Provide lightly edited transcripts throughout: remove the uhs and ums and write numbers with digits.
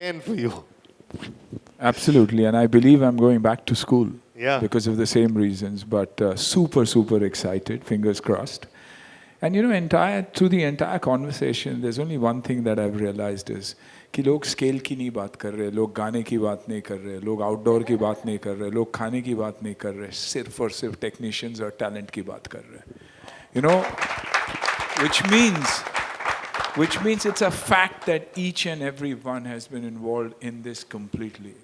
And for you. Absolutely, and I believe I'm going back to school Yeah. because of the same reasons. But super, super excited. Fingers crossed. And you know, through the entire conversation, there's only one thing that I've realized is कि लोग scale की नहीं बात कर रहे, लोग गाने की बात नहीं कर रहे, लोग आउटडोर की बात नहीं कर रहे, लोग खाने की बात नहीं कर रहे, सिर्फ और सिर्फ टेक्नीशियंस और टैलेंट की बात कर रहे. You know, which means which means it's a fact that each and every one has been involved in this completely,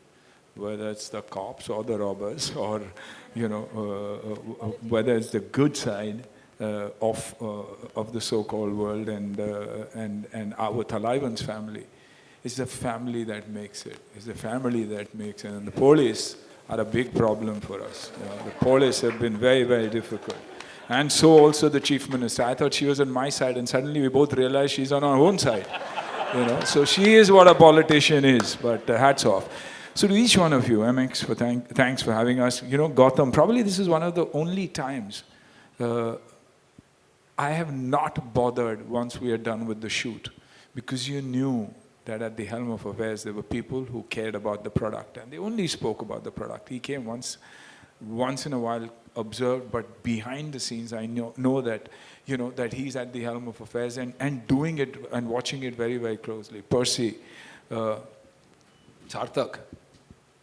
whether it's the cops or the robbers, or you know, whether it's the good side of the so-called world, and our Thalaivan's family. It's the family that makes it. It's the family that makes it. And the police are a big problem for us. You know, the police have been very, very difficult. And so also the chief minister. I thought she was on my side, and suddenly we both realized she's on our own side. You know, so she is what a politician is. But hats off. So to each one of you, MX, thanks for having us. You know, Gotham. Probably this is one of the only times I have not bothered once we are done with the shoot, because you knew that at the helm of affairs there were people who cared about the product, and they only spoke about the product. He came once in a while, observed, but behind the scenes I know that, you know, that he's at the helm of affairs and doing it and watching it very, very closely. Percy, Sarthak,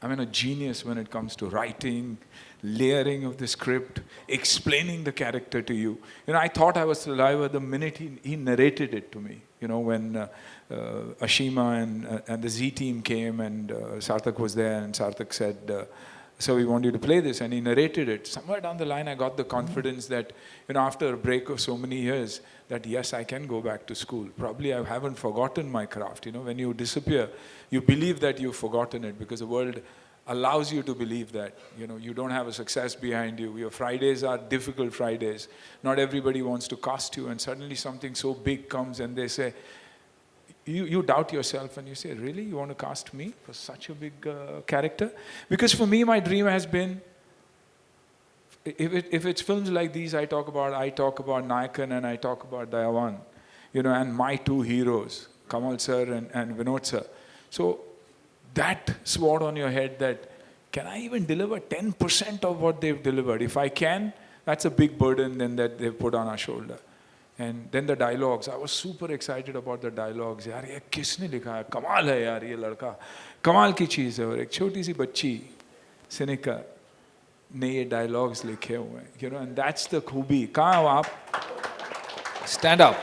I mean, a genius when it comes to writing, layering of the script, explaining the character to you. You know, I thought I was alive the minute he narrated it to me. You know, when Ashima and the Z team came, and Sarthak was there, and Sarthak said, so we want you to play this, and he narrated it. Somewhere down the line I got the confidence that, you know, after a break of so many years, that yes, I can go back to school. Probably I haven't forgotten my craft. You know, when you disappear, you believe that you've forgotten it, because the world allows you to believe that, you know, you don't have a success behind you. Your Fridays are difficult Fridays. Not everybody wants to cast you, and suddenly something so big comes and they say, you doubt yourself and you say, really, you want to cast me for such a big character? Because for me, my dream has been, if it's films like these I talk about Nayakan and I talk about Dayawan, you know, and my two heroes, Kamal sir and Vinod sir. So that sword on your head, that can I even deliver 10% of what they've delivered? If I can, that's a big burden then that they've put on our shoulder. And then the dialogues, I was super excited about the dialogues. यार ये किसने लिखा है? कमाल है यार ये लड़का, कमाल की चीज़ है. और एक छोटी सी बच्ची सिनिका ने ये dialogues लिखे हुए हैं. You know, and that's the खूबी. कहाँ हो आप? Stand up.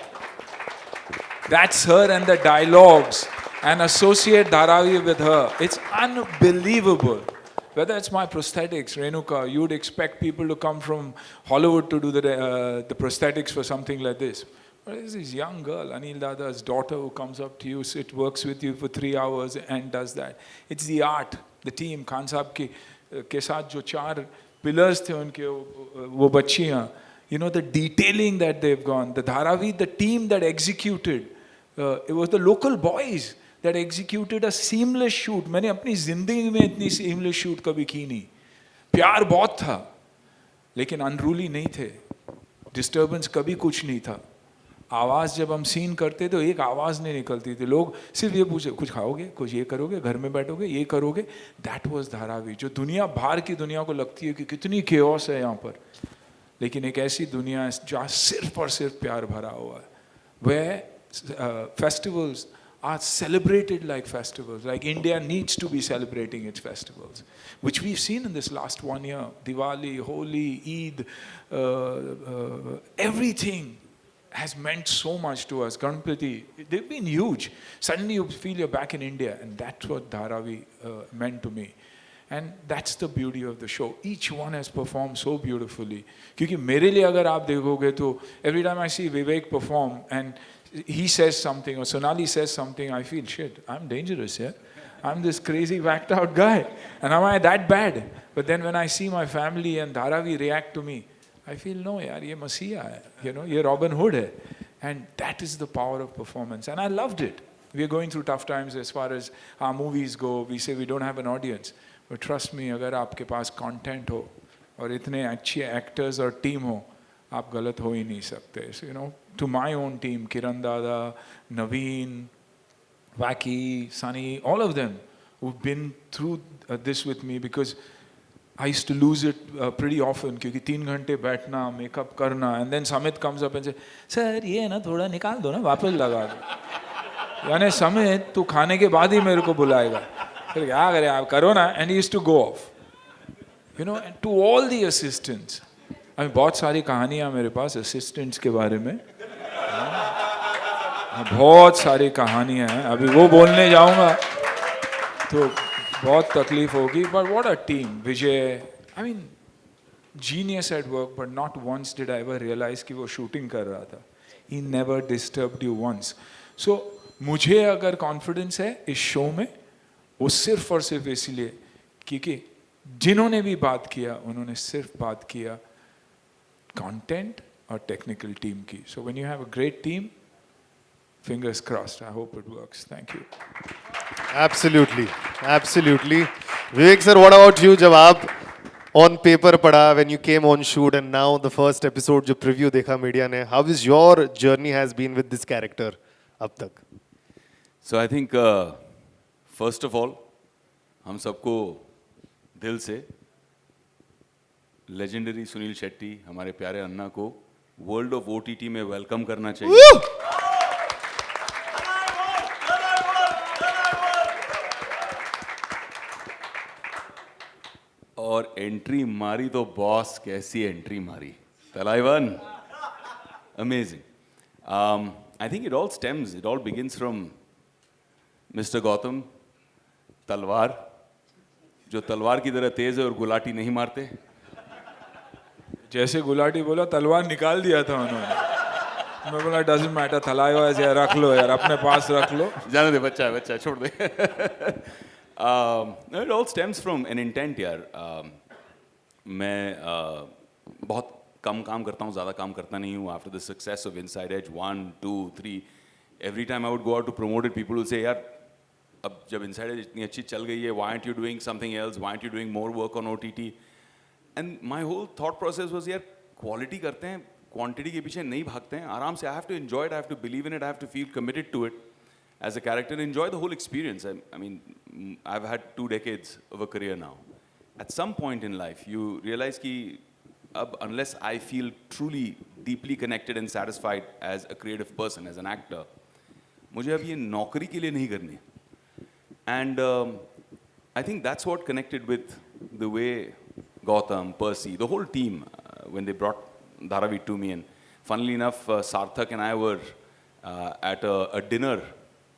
That's her and the dialogues, and associate Dharavi with her. It's unbelievable. Whether it's my prosthetics, Renuka, you would expect people to come from Hollywood to do the prosthetics for something like this. But there's this young girl, Anil Dada's daughter, who comes up to you, works with you for 3 hours and does that. It's the art, the team, Khan Saab ke saath jo 4 pillars the unke, wo bachchiyan. You know, the detailing that they've gone. The Dharavi, the team that executed, it was the local boys that executed a seamless shoot. मैंने अपनी जिंदगी में इतनी seamless shoot कभी की नहीं. प्यार बहुत था, लेकिन unruly नहीं थे. Disturbance कभी कुछ नहीं था. आवाज़ जब हम सीन करते तो एक आवाज़ नहीं निकलती थी. लोग सिर्फ ये पूछे, कुछ खाओगे, कुछ ये करोगे, घर में बैठोगे, ये करोगे. That was Dharavi. जो दुनिया बाहर की दुनिया को लगती है कि कितनी chaos है यहाँ पर, लेकिन एक ऐसी दुनिया है जहाँ सिर्फ और सिर्फ प्यार भरा हुआ है. Where festivals are celebrated like festivals, like India needs to be celebrating its festivals, which we've seen in this last 1 year. Diwali, Holi, Eid, everything has meant so much to us. Ganpati, they've been huge. Suddenly you feel you're back in India, and that's what Dharavi meant to me. And that's the beauty of the show. Each one has performed so beautifully. क्योंकि मेरे लिए अगर आप देखोगे तो every time I see Vivek perform and he says something or Sonali says something, I feel, shit, I'm dangerous, yeah? I'm this crazy whacked out guy. And am I that bad? But then when I see my family and Dharavi react to me, I feel, no, yaar, ye Masiha hai. You know, ye Robin Hood hai. And that is the power of performance. And I loved it. We are going through tough times as far as our movies go. We say we don't have an audience. But trust me, अगर आपके पास content हो और इतने अच्छे actors और team हो, आप गलत हो ही नहीं सकते. So, you know, to my own team, Kiran Dada, Naveen, Wacky, Sunny, all of them who've been through this with me, because I used to lose it pretty often क्योंकि 3 घंटे बैठना, makeup करना, and then Samit comes up and says, "Sir, ये ना थोड़ा निकाल दो ना, वापस लगा दो." यानी Samit तू खाने के बाद ही मेरे को बुलाएगा, फिर क्या करे आप करो ना, and he used to go off. You know, and to all the assistants, I mean, बहुत सारी कहानियाँ मेरे पास assistants के बारे में, बहुत सारी कहानियाँ हैं, अभी वो बोलने जाऊँगा तो बहुत तकलीफ होगी. But what a team. Vijay, I mean, genius at work, but not once did I ever realize कि वो shooting कर रहा था. He never disturbed you once. So मुझे अगर confidence है इस show में, वो सिर्फ और सिर्फ इसलिए क्योंकि जिन्होंने भी बात किया उन्होंने सिर्फ बात किया content और technical team की. So when you have a great team, fingers crossed. I hope it works. Thank you. Absolutely, absolutely. Vivek sir, what about you? जब आप on paper पढ़ा, when you came on shoot, and now the first episode जो preview देखा media ने, how is your journey has been with this character अब तक? So I think first of all, हम सबको दिल से legendary सुनील शेट्टी, हमारे प्यारे अन्ना को वर्ल्ड ऑफ OTT में वेलकम करना चाहिए. और एंट्री मारी तो बॉस कैसी एंट्री मारी, Thalaivan, amazing. I think it all begins from mister Gautam, Talwar, जो तलवार की तरह तेज है और गुलाटी नहीं मारते. जैसे गुलाटी बोला तलवार निकाल दिया था उन्होंने. मैं बोला डजंट मैटर, तलवार ऐसे रख लो यार, अपने पास रख लो. जाने दे, बच्चा है, छोड़ दे. It all stems from an intent यार. मैं बहुत कम काम करता हूँ, ज़्यादा काम करता नहीं हूँ. After the success of Inside Edge 1, 2, 3, every time I would go out to promote it, people would say यार अब जब Inside Edge इतनी अच्छी चल गई है, why aren't you doing something else? Why aren't you doing more work on OTT? And my whole thought process was यार quality करते हैं, quantity के पीछे नहीं भागते हैं, आराम से. I have to enjoy it, I have to believe in it, I have to feel committed to it as a character, enjoy the whole experience. I mean, I've had 2 decades of a career now. At some point in life, you realize कि अब unless I feel truly deeply connected and satisfied as a creative person, as an actor, मुझे अब ये नौकरी के लिए नहीं करनी. And I think that's what connected with the way Gautam, Percy, the whole team, when they brought Dharavi to me. And funnily enough, Sarthak and I were at a dinner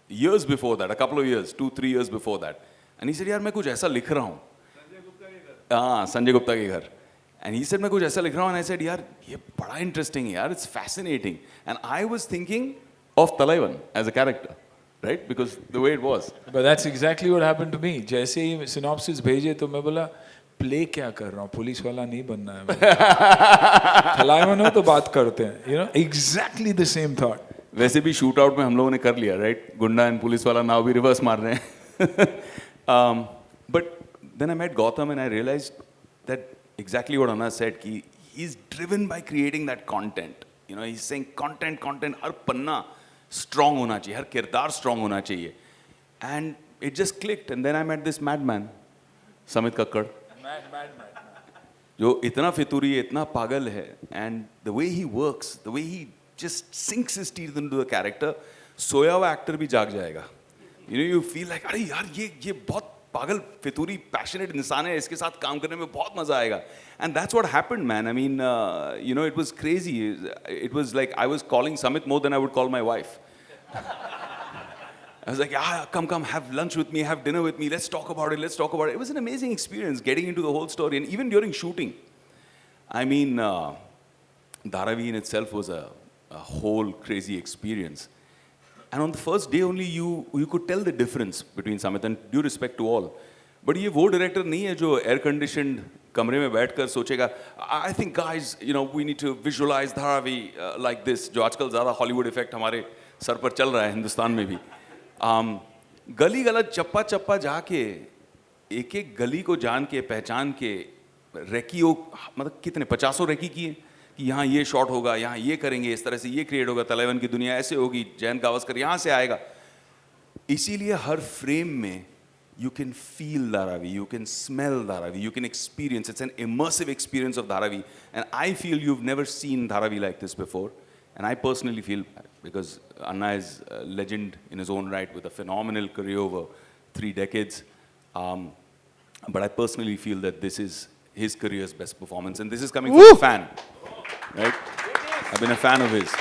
years before that, a couple of years, 2-3 years before that. And he said, यार मैं कुछ ऐसा लिख रहा हूँ. संजय गुप्ता के घर. And he said, मैं कुछ ऐसा लिख रहा हूँ. And I said, यार ये बड़ा interesting है यार, it's fascinating. And I was thinking of Talaivan as a character, right? Because the way it was. But that's exactly what happened to me. जैसे ही synopsis भेजे तो मैं बोला प्ले क्या कर रहा हूँ, पुलिस वाला नहीं बनना है. Talaivan हो तो बात करते हैं. You know, exactly the same thought. वैसे भी शूट आउट में हम लोगों ने कर लिया, राइट? गुंडा एंड पुलिस वाला नाव भी रिवर्स मार रहे हैं. But then I met Gautam and I realized that exactly what Anna said कि he is driven by creating that content. You know, he is saying content, हर पन्ना स्ट्रांग होना चाहिए, हर किरदार स्ट्रांग होना चाहिए. And it just clicked. And then I met this madman Samit Kakkar, जो इतना फितूरी है, इतना पागल है. And the way he works, the way he just sinks his teeth into the character, सोया हुआ एक्टर भी जाग जाएगा. You know, you feel like अरे यार ये बहुत पागल फितूरी पैशनेट इंसान है, इसके साथ काम करने में बहुत मजा आएगा. And that's what happened, man. I mean, you know, it was crazy. It was like I was calling Samit more than I would call my wife. I was like, yeah, come, have lunch with me, have dinner with me, let's talk about it. It was an amazing experience getting into the whole story. And even during shooting, I mean, Dharavi in itself was a whole crazy experience. And on the first day only you could tell the difference between Samit, and due respect to all. But ये वो director नहीं है जो air conditioned कमरे में बैठकर सोचेगा, I think guys, you know, we need to visualize Dharavi like this, जो आजकल ज़्यादा Hollywood effect हमारे सर पर चल रहा है हिंदुस्तान में भी. गली गलत चप्पा चप्पा जाके एक एक गली को जान के पहचान के रेकी मतलब कितने 50 रेकी किए कि यहाँ ये शॉट होगा, यहाँ ये करेंगे, इस तरह से ये क्रिएट होगा, तलाइवन की दुनिया ऐसे होगी, जयंत गावस्कर यहाँ से आएगा. इसीलिए हर फ्रेम में you can feel Dharavi, you can smell Dharavi, you can experience. It's an immersive experience of Dharavi. And I feel you've never seen Dharavi like this before. And I personally feel, because Anna is a legend in his own right with a phenomenal career over 3 decades. But I personally feel that this is his career's best performance. And this is coming from a fan. Right? I've been a fan of his.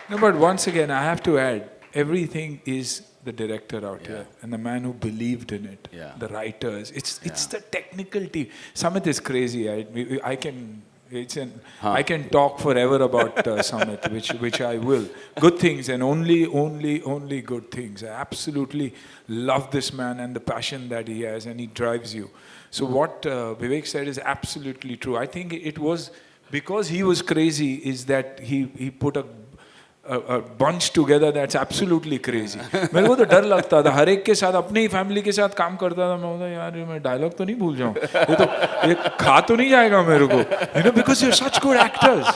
No, but once again, I have to add, everything is the director out here and the man who believed in it, the writers. It's the technical team. Samit is crazy. I can talk forever about Samit, which I will. Good things and only good things. I absolutely love this man and the passion that he has, and he drives you. So what Vivek said is absolutely true. I think it was because he was crazy is that he put a bunch together that's absolutely crazy. मेरे को तो डर लगता था हर एक के साथ, अपने ही फैमिली के साथ काम करता था, मैं बोलता यार मैं डायलॉग तो नहीं भूल जाऊँ, ये खा तो नहीं जाएगा मेरे को, you know, because you're such good actors,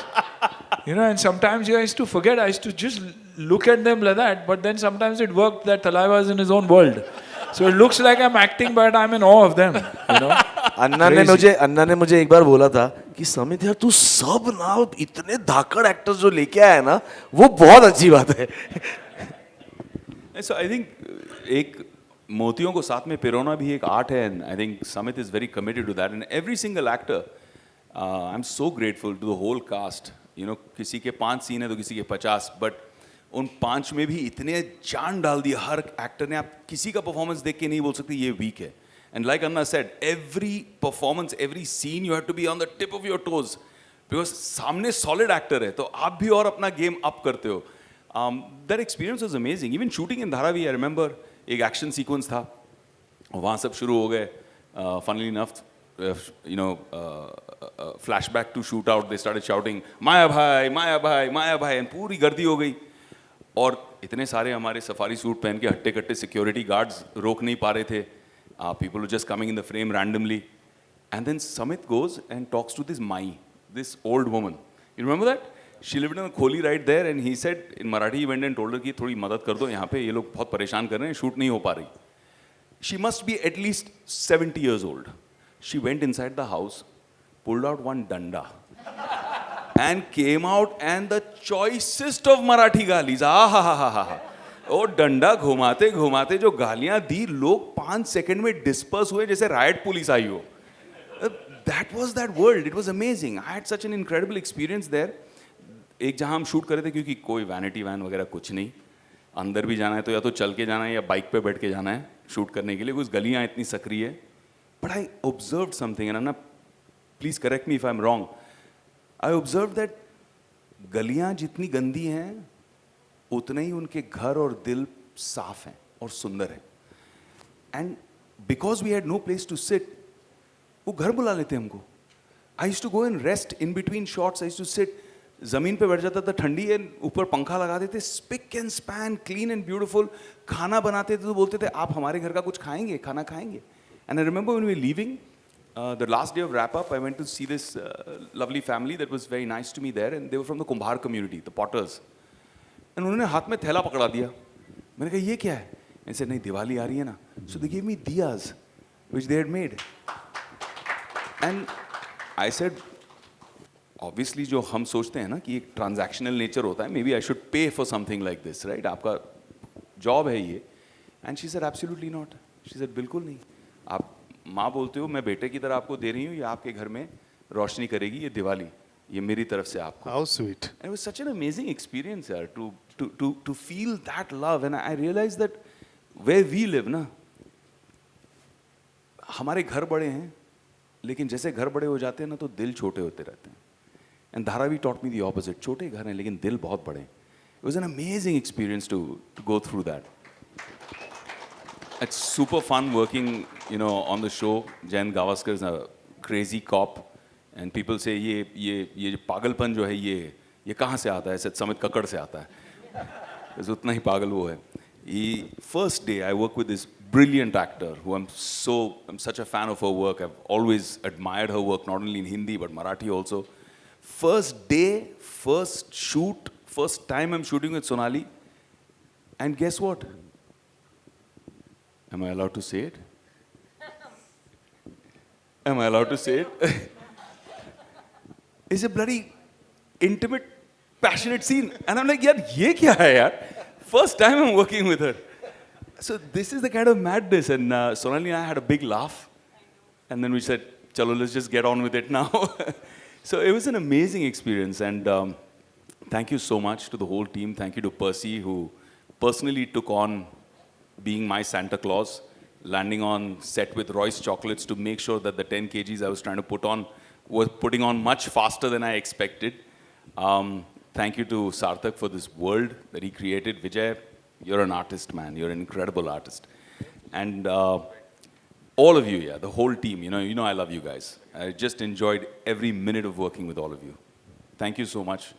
you know, and sometimes I used to forget, I used to just look at them like that, but then sometimes it worked that Thalaiva is in his own world, so it looks like I'm acting but I'm in awe of them, you know. अन्ना ने मुझे एक बार बोला था कि समित यार तू सब ना इतने धाकड़ एक्टर्स जो लेके आया ना वो बहुत अच्छी बात है. So I think एक मोतियों को साथ में पिरोना भी एक आर्ट है, and I think Samit is very committed to that, and every single actor, I'm so grateful to the whole cast. You know, किसी के 5 सीन है तो किसी के 50, but उन 5 में भी इतने जान डाल दिया हर एक्टर ने, आप किसी का परफॉर्मेंस देख के नहीं बोल सकते ये वीक है. And like Anna said, every performance, every scene, you have to be on the tip of your toes. Because सामने solid actor है, तो आप भी और अपना game up करते हो. That experience was amazing. Even shooting in Dharavi, I remember, एक action sequence था. वहाँ सब शुरू हो गए. Funnily enough, you know, flashback to shoot out, they started shouting, Maya bhai, Maya bhai, Maya bhai, and पूरी गर्दी हो गई. और इतने सारे हमारे सफारी सूट पहन के हट्टे-कट्टे security guards रोक नहीं पा रहे थे. People were just coming in the frame randomly. And then Samit goes and talks to this Mai, this old woman. You remember that? She lived in a kholi right there, and he said, in Marathi, he went and told her कि थोड़ी मदद कर दो, यहाँ पे ये लोग बहुत परेशान कर रहे हैं, shoot नहीं हो पा रही. She must be at least 70 years old. She went inside the house, pulled out one danda, and came out, and the choicest of Marathi galis. Ah. और डंडा घुमाते घुमाते जो गालियां दी, लोग 5 सेकंड में डिस्पर्स हुए जैसे राइट पुलिस आई हो. That was that world. It was amazing. I had such an incredible experience there. एक जहां हम शूट कर रहे थे, क्योंकि कोई वैनिटी वैन वगैरह कुछ नहीं, अंदर भी जाना है तो या तो चल के जाना है या बाइक पे बैठ के जाना है शूट करने के लिए, कुछ गलियां इतनी सक्रिय है. But I observed something, and Anna, please correct me if I'm wrong. I observed that गलियां जितनी गंदी हैं उतने ही उनके घर और दिल साफ हैं और सुंदर हैं. And because we had no place to sit, वो घर बुला लेते हमको. I used to go and rest in between shots. I used to sit, जमीन पे बैठ जाता था, ठंडी है, ऊपर पंखा लगा देते, spick and span, clean and beautiful. खाना बनाते थे तो बोलते थे आप हमारे घर का कुछ खाएंगे, खाना खाएंगे. And I remember when we were leaving, the last day of wrap up, I went to see this lovely family that was very nice to me there, and they were from the Kumbhar community, the potters. And उन्होंने हाथ में थैला पकड़ा दिया. मैंने कहा ये क्या है? ऐसे नहीं, दिवाली आ रही है ना. So they gave me diyas which they had made. And I said, obviously जो हम सोचते हैं ना कि एक transactional nature होता है, maybe I should pay for something like this, right? आपका job है ये. And she said absolutely not. She said बिल्कुल नहीं. आप माँ बोलते हो मैं बेटे की तरह आपको दे रही हूँ, ये आपके घर में रोशनी करेगी, ये दिवाली, ये मेरी तरफ से आपको. How sweet. And it was such an amazing experience, yaar, to feel that love. And I realized that where we live ना, हमारे घर बड़े हैं, लेकिन जैसे घर बड़े हो जाते हैं ना तो दिल छोटे होते रहते हैं. And Dharavi taught me the opposite. छोटे घर हैं लेकिन दिल बहुत बड़े. It was an amazing experience to go through that. It's super fun working, you know, on the show. Jayan Gavaskar is a crazy cop. And people say ये पागलपन जो है ये कहाँ से आता है? ऐसे समित कक्कड़ से आता है. बस उतना ही पागल वो है. First day I work with this brilliant actor who I'm such a fan of her work. I've always admired her work, not only in Hindi but Marathi also. First day, first shoot, first time I'm shooting with Sonali. And guess what? Am I allowed to say it? Am I allowed to say it? It's a bloody intimate, passionate scene. And I'm like, yaar, ye kya hai yaar? First time I'm working with her. So this is the kind of madness. And Sonali and I had a big laugh. And then we said, chalo, let's just get on with it now. So it was an amazing experience. And thank you so much to the whole team. Thank you to Percy, who personally took on being my Santa Claus, landing on set with Royce chocolates to make sure that the 10 kgs I was trying to put on was putting on much faster than I expected. Thank you to Sarthak for this world that he created. Vijay, you're an artist, man. You're an incredible artist. And all of you, yeah, the whole team, you know I love you guys. I just enjoyed every minute of working with all of you. Thank you so much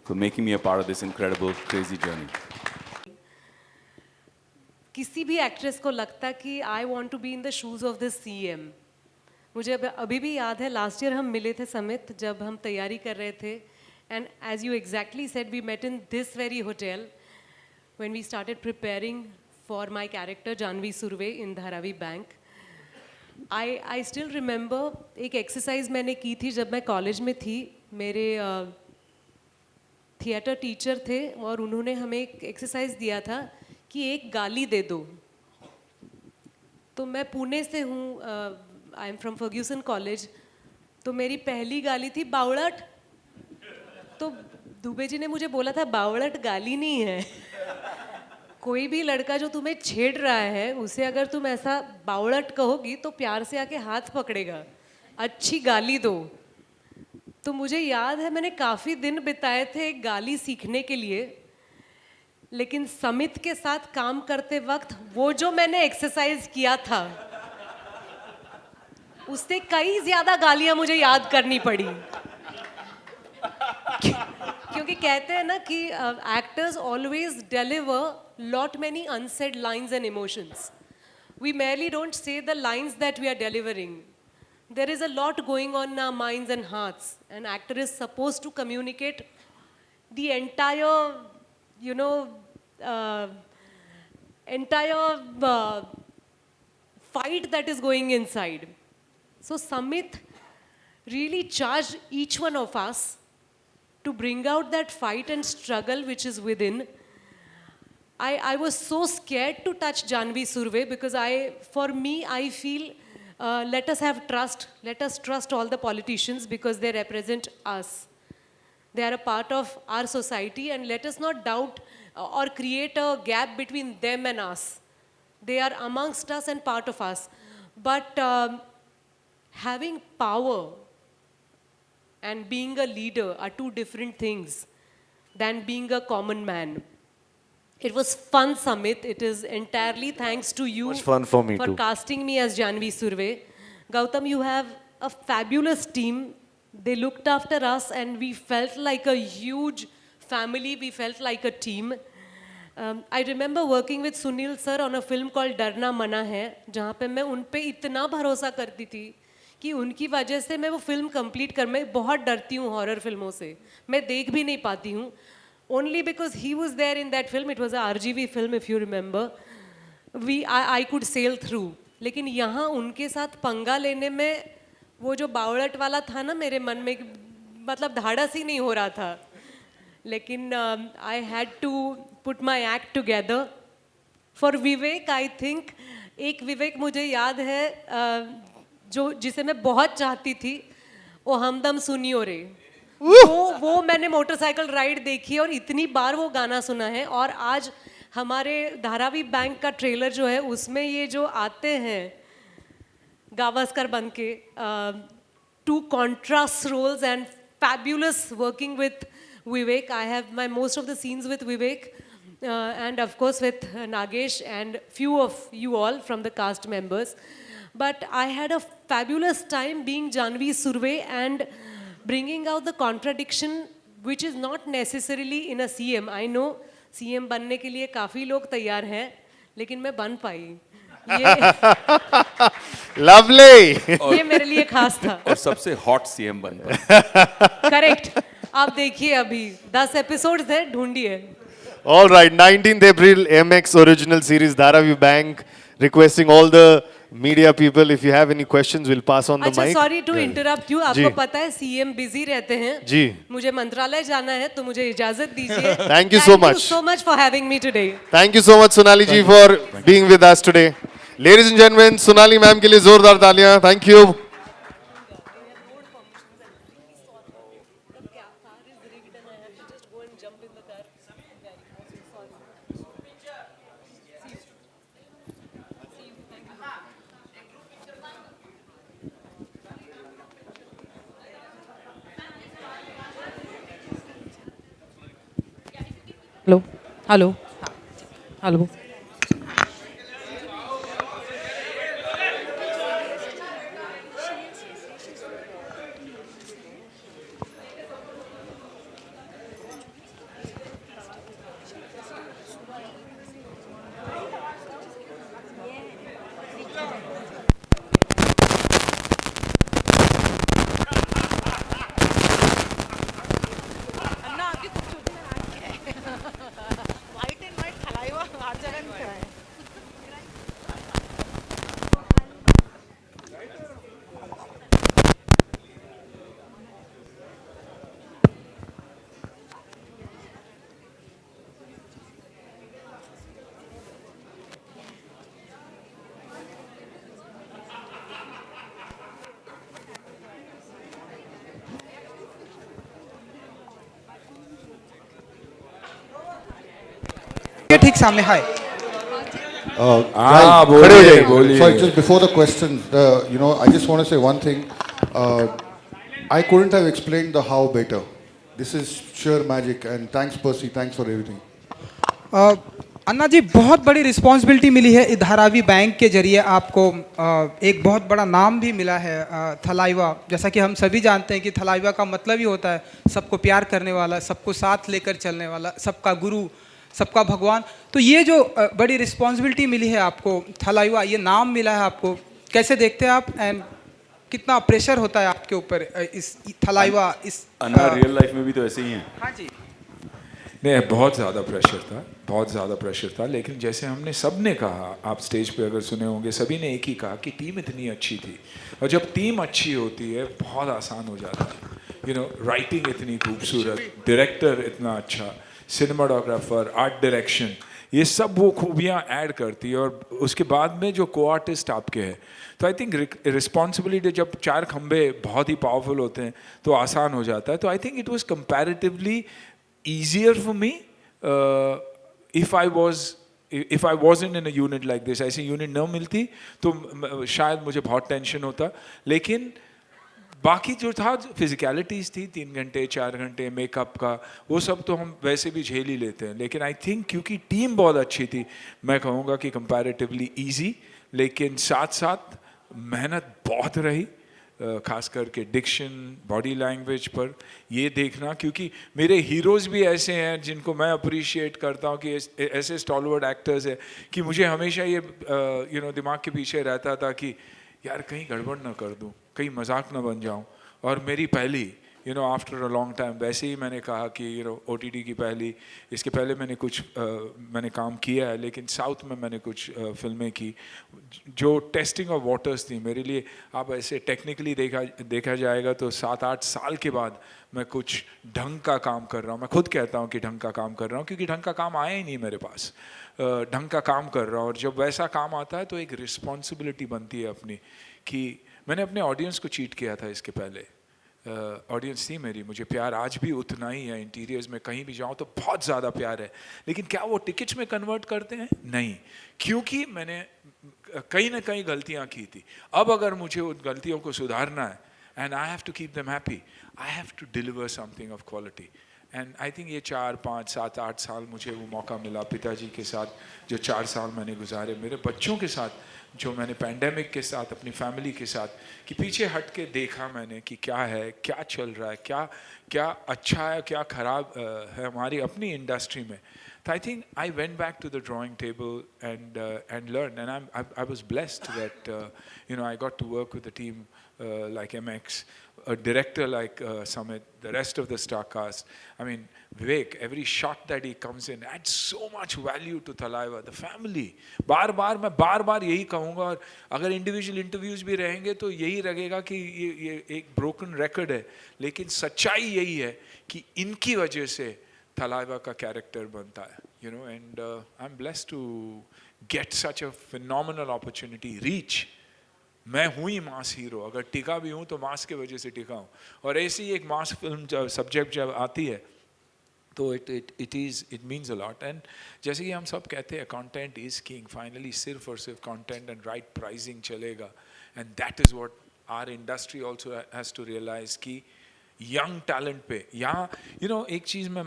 for making me a part of this incredible, crazy journey. किसी भी actress को लगता कि I want to be in the shoes of the CM. मुझे अभी भी याद है लास्ट ईयर हम मिले थे समित जब हम तैयारी कर रहे थे and as you exactly said we met in this very hotel when we started preparing for my character Janvi Surve in Dharavi Bank. I still remember एक एक्सरसाइज मैंने की थी जब मैं कॉलेज में थी. मेरे थिएटर टीचर थे और उन्होंने हमें एक एक्सरसाइज दिया था कि एक गाली दे दो. तो मैं पुणे से हूँ, I am from Fergusson College. तो मेरी पहली गाली थी बावड़ट. तो दुबे जी ने मुझे बोला था बावड़ट गाली नहीं है. कोई भी लड़का जो तुम्हें छेड़ रहा है उसे अगर तुम ऐसा बावड़ट कहोगी तो प्यार से आके हाथ पकड़ेगा. अच्छी गाली दो. तो मुझे याद है मैंने काफ़ी दिन बिताए थे एक गाली सीखने के लिए. लेकिन समित के साथ काम करते वक्त वो जो मैंने एक्सरसाइज किया था उससे कई ज्यादा गालियां मुझे याद करनी पड़ी. क्योंकि कहते हैं ना कि actors always deliver lot many unsaid lines and emotions. We merely don't say the lines that we are delivering. There is a lot going on in our minds and hearts. An actor is supposed to communicate the entire fight that is going inside. So Samit really charged each one of us to bring out that fight and struggle which is within. I was so scared to touch Janvi Surve because for me, I feel let us have trust. Let us trust all the politicians because they represent us. They are a part of our society, and let us not doubt or create a gap between them and us. They are amongst us and part of us. But having power and being a leader are two different things than being a common man. It was fun, Samit. It is entirely thanks to you Much fun for me too. casting me as Janvi Surve. Gautam, you have a fabulous team. They looked after us and we felt like a huge family. We felt like a team. I remember working with Suniel sir on a film called डरना मना है, जहाँ पे मैं उन पे इतना भरोसा करती थी कि उनकी वजह से मैं वो फिल्म कंप्लीट कर. मैं बहुत डरती हूँ हॉरर फिल्मों से, मैं देख भी नहीं पाती हूँ. Only because he was there in that film. It was a RGV film, if you remember. I could sail through. लेकिन यहाँ उनके साथ पंगा लेने में वो जो बावड़ट वाला था ना मेरे मन में, मतलब धाड़स ही नहीं हो रहा था. लेकिन I had to put my act together. For Vivek, I think एक विवेक मुझे याद है जो जिसे मैं बहुत चाहती थी, वो हमदम सुनियो रे. वो मैंने मोटरसाइकिल राइड देखी और इतनी बार वो गाना सुना है. और आज हमारे धारावी बैंक का ट्रेलर जो है उसमें ये जो आते हैं गावस्कर बन के, two contrast roles and fabulous working with Vivek. I have my most of the scenes with Vivek and of course with Nagesh and few of you all from the cast members. But I had a fabulous time being Janvi Surve and bringing out the contradiction which is not necessarily in a CM. I know CM बनने के लिए काफ़ी लोग तैयार हैं, लेकिन मैं बन पाई. Lovely. ये मेरे लिए खास था. और सबसे हॉट सीएम बन पाए. करेक्ट. आप देखिए अभी 10 एपिसोड्स हैं, ढूंढिए. All right, 19th April, MX original series Dharavi Bank. requesting all the media people, if you have any questions, we'll pass on the अच्छा mic. Sorry to interrupt you, जी। आपको पता है सीएम बिजी रहते हैं जी। मुझे मंत्रालय जाना है तो मुझे इजाजत दीजिए Thank you so much. Thank you so much for having me today. Thank you so much, Sonali ji, for being with us today. Ladies and gentlemen, Sonali ma'am के लिए जोरदार तालियां. Thank you. Hello hello hello white and white Thalaiva हर जगह दिख रहा है. ये ठीक सामने हाय हाँ बोलिए बोलिए. Sorry, just before the questions, I just want to say one thing. I couldn't have explained the how better. This is sheer magic, and thanks Percy, thanks for everything. अन्ना जी, बहुत बड़ी रिस्पॉन्सिबिलिटी मिली है धारावी बैंक के जरिए आपको. एक बहुत बड़ा नाम भी मिला है थलाइवा. जैसा कि हम सभी जानते हैं कि थलाइवा का मतलब ही होता है सबको प्यार करने वाला, सबको साथ लेकर चलने वाला, सबका गुरु, सबका भगवान. तो ये जो बड़ी रिस्पॉन्सिबिलिटी मिली है आपको, थलाइवा, ये नाम मिला है आपको, कैसे देखते हैं आप एंड कितना प्रेशर होता है आपके ऊपर इस थलाइवा इस अन्ना रियल लाइफ में भी तो ऐसे ही हैं. हाँ जी. नहीं, बहुत ज़्यादा प्रेशर था, बहुत ज़्यादा प्रेशर था. लेकिन जैसे हमने सब ने कहा, आप स्टेज पे अगर सुने होंगे, सभी ने एक ही कहा कि टीम इतनी अच्छी थी. और जब टीम अच्छी होती है बहुत आसान हो जाता है. राइटिंग इतनी खूबसूरत, डायरेक्टर इतना अच्छा, सिनेमाटोग्राफर, आर्ट डायरेक्शन, ये सब वो खूबियाँ ऐड करती है. और उसके बाद में जो को आर्टिस्ट आपके हैं, तो आई थिंक रिस्पॉन्सिबिलिटी, जब चार खंबे बहुत ही पावरफुल होते हैं तो आसान हो जाता है. तो आई think it was comparatively easier for me if I wasn't in a unit like this. ऐसी यूनिट न मिलती तो शायद मुझे बहुत टेंशन होता. लेकिन बाकी जो था, फिजिकलिटीज़ थी, 3 घंटे 4 घंटे मेकअप का, वो सब तो हम वैसे भी झेल ही लेते हैं. लेकिन आई थिंक क्योंकि टीम बहुत अच्छी थी, मैं कहूँगा कि कंपैरेटिवली ईजी. लेकिन साथ साथ मेहनत बहुत रही, खास करके डिक्शन, बॉडी लैंग्वेज पर ये देखना. क्योंकि मेरे हीरोज़ भी ऐसे हैं जिनको मैं अप्रिशिएट करता हूँ कि ऐसे स्टॉलवर्ड एक्टर्स हैं कि मुझे हमेशा ये दिमाग के पीछे रहता था कि यार कहीं गड़बड़ ना कर दूँ, कहीं मजाक ना बन जाऊँ. और मेरी पहली आफ्टर अ लॉन्ग टाइम, वैसे ही मैंने कहा कि OTT की पहली, इसके पहले मैंने काम किया है, लेकिन साउथ में मैंने कुछ फिल्में की जो टेस्टिंग ऑफ वाटर्स थी मेरे लिए. आप ऐसे टेक्निकली देखा जाएगा तो 7-8 साल के बाद मैं कुछ ढंग का काम कर रहा हूँ. मैं खुद कहता हूँ कि ढंग का काम कर रहा हूँ, क्योंकि ढंग का काम आया ही नहीं मेरे पास. ढंग का काम कर रहा हूँ, और जब वैसा काम आता है तो एक रिस्पॉन्सिबिलिटी बनती है अपनी, कि मैंने अपने ऑडियंस को चीट किया था इसके पहले. ऑडियंस थी मेरी, मुझे प्यार आज भी उतना ही है. इंटीरियर्स में कहीं भी जाऊँ तो बहुत ज़्यादा प्यार है. लेकिन क्या वो टिकट्स में कन्वर्ट करते हैं? नहीं, क्योंकि मैंने कहीं ना कहीं गलतियाँ की थी. अब अगर मुझे उन गलतियों को सुधारना है, and I have to keep them happy, I have to deliver something of quality. And I think ये 4, 5, 7, 8 साल मुझे वो मौका मिला, पिताजी के साथ जो 4 साल मैंने गुजारे, मेरे बच्चों के साथ जो मैंने पैंडेमिक के साथ, अपनी फैमिली के साथ, कि पीछे हट के देखा मैंने कि क्या है, क्या चल रहा है, क्या अच्छा है, क्या ख़राब है हमारी अपनी इंडस्ट्री में. So I think I went back to the drawing table and learned, and I was blessed that I got to work with a team like MX, a director like Sumit, the rest of the star cast. I mean, Vivek, every shot that he comes in adds so much value to Thalaiva, the family. मैं बार बार यही कहूँगा, और अगर individual interviews भी रहेंगे तो यही लगेगा कि ये एक ब्रोकन रिकॉर्ड है, लेकिन सच्चाई यही है कि इनकी वजह से Thalaiva का कैरेक्टर बनता है, and I'm blessed to get such a phenomenal opportunity, reach. मैं हूँ ही मास हीरो, अगर टिका भी हूँ तो मास के वजह से टिका हूँ, और ऐसी एक मास फिल्म जब सब्जेक्ट जब आती है तो it means a lot. And जैसे कि हम सब कहते हैं, content is king. Finally सिर्फ और सिर्फ content and right pricing चलेगा, and that is what our industry also has to realize कि यंग टैलेंट पे यहाँ एक चीज़ मैं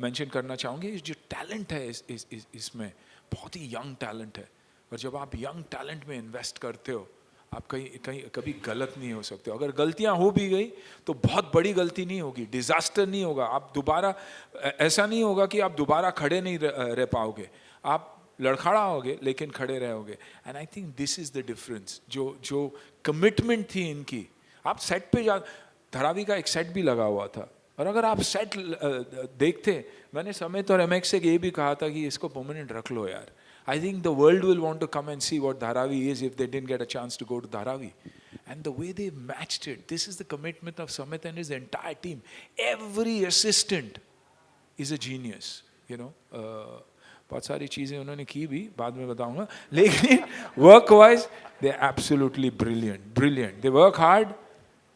मेंशन करना चाहूँगी, जो टैलेंट है इसमें बहुत ही यंग टैलेंट है, और जब आप यंग टैलेंट में इन्वेस्ट करते हो आप कभी गलत नहीं हो सकते हो। अगर गलतियाँ हो भी गई तो बहुत बड़ी गलती नहीं होगी, डिजास्टर नहीं होगा, आप दोबारा ऐसा नहीं होगा कि आप दोबारा खड़े नहीं रह पाओगे, आप लड़खड़ाओगे लेकिन खड़े रहोगे। And I think this is the difference, जो कमिटमेंट थी इनकी। आप सेट पे धरावी का एक सेट भी लगा हुआ था, और अगर आप सेट देखते, मैंने समित और एमएक्स से ये भी कहा था कि इसको परमानेंट रख लो यार। I think the world will want to come and see what Dharavi is if they didn't get a chance to go to Dharavi. And the way they matched it, this is the commitment of Sumit and his entire team. Every assistant is a genius, बहुत सारी चीज़ें उन्होंने की भी, बाद में बताऊंगा, लेकिन work-wise, they're absolutely brilliant. They work hard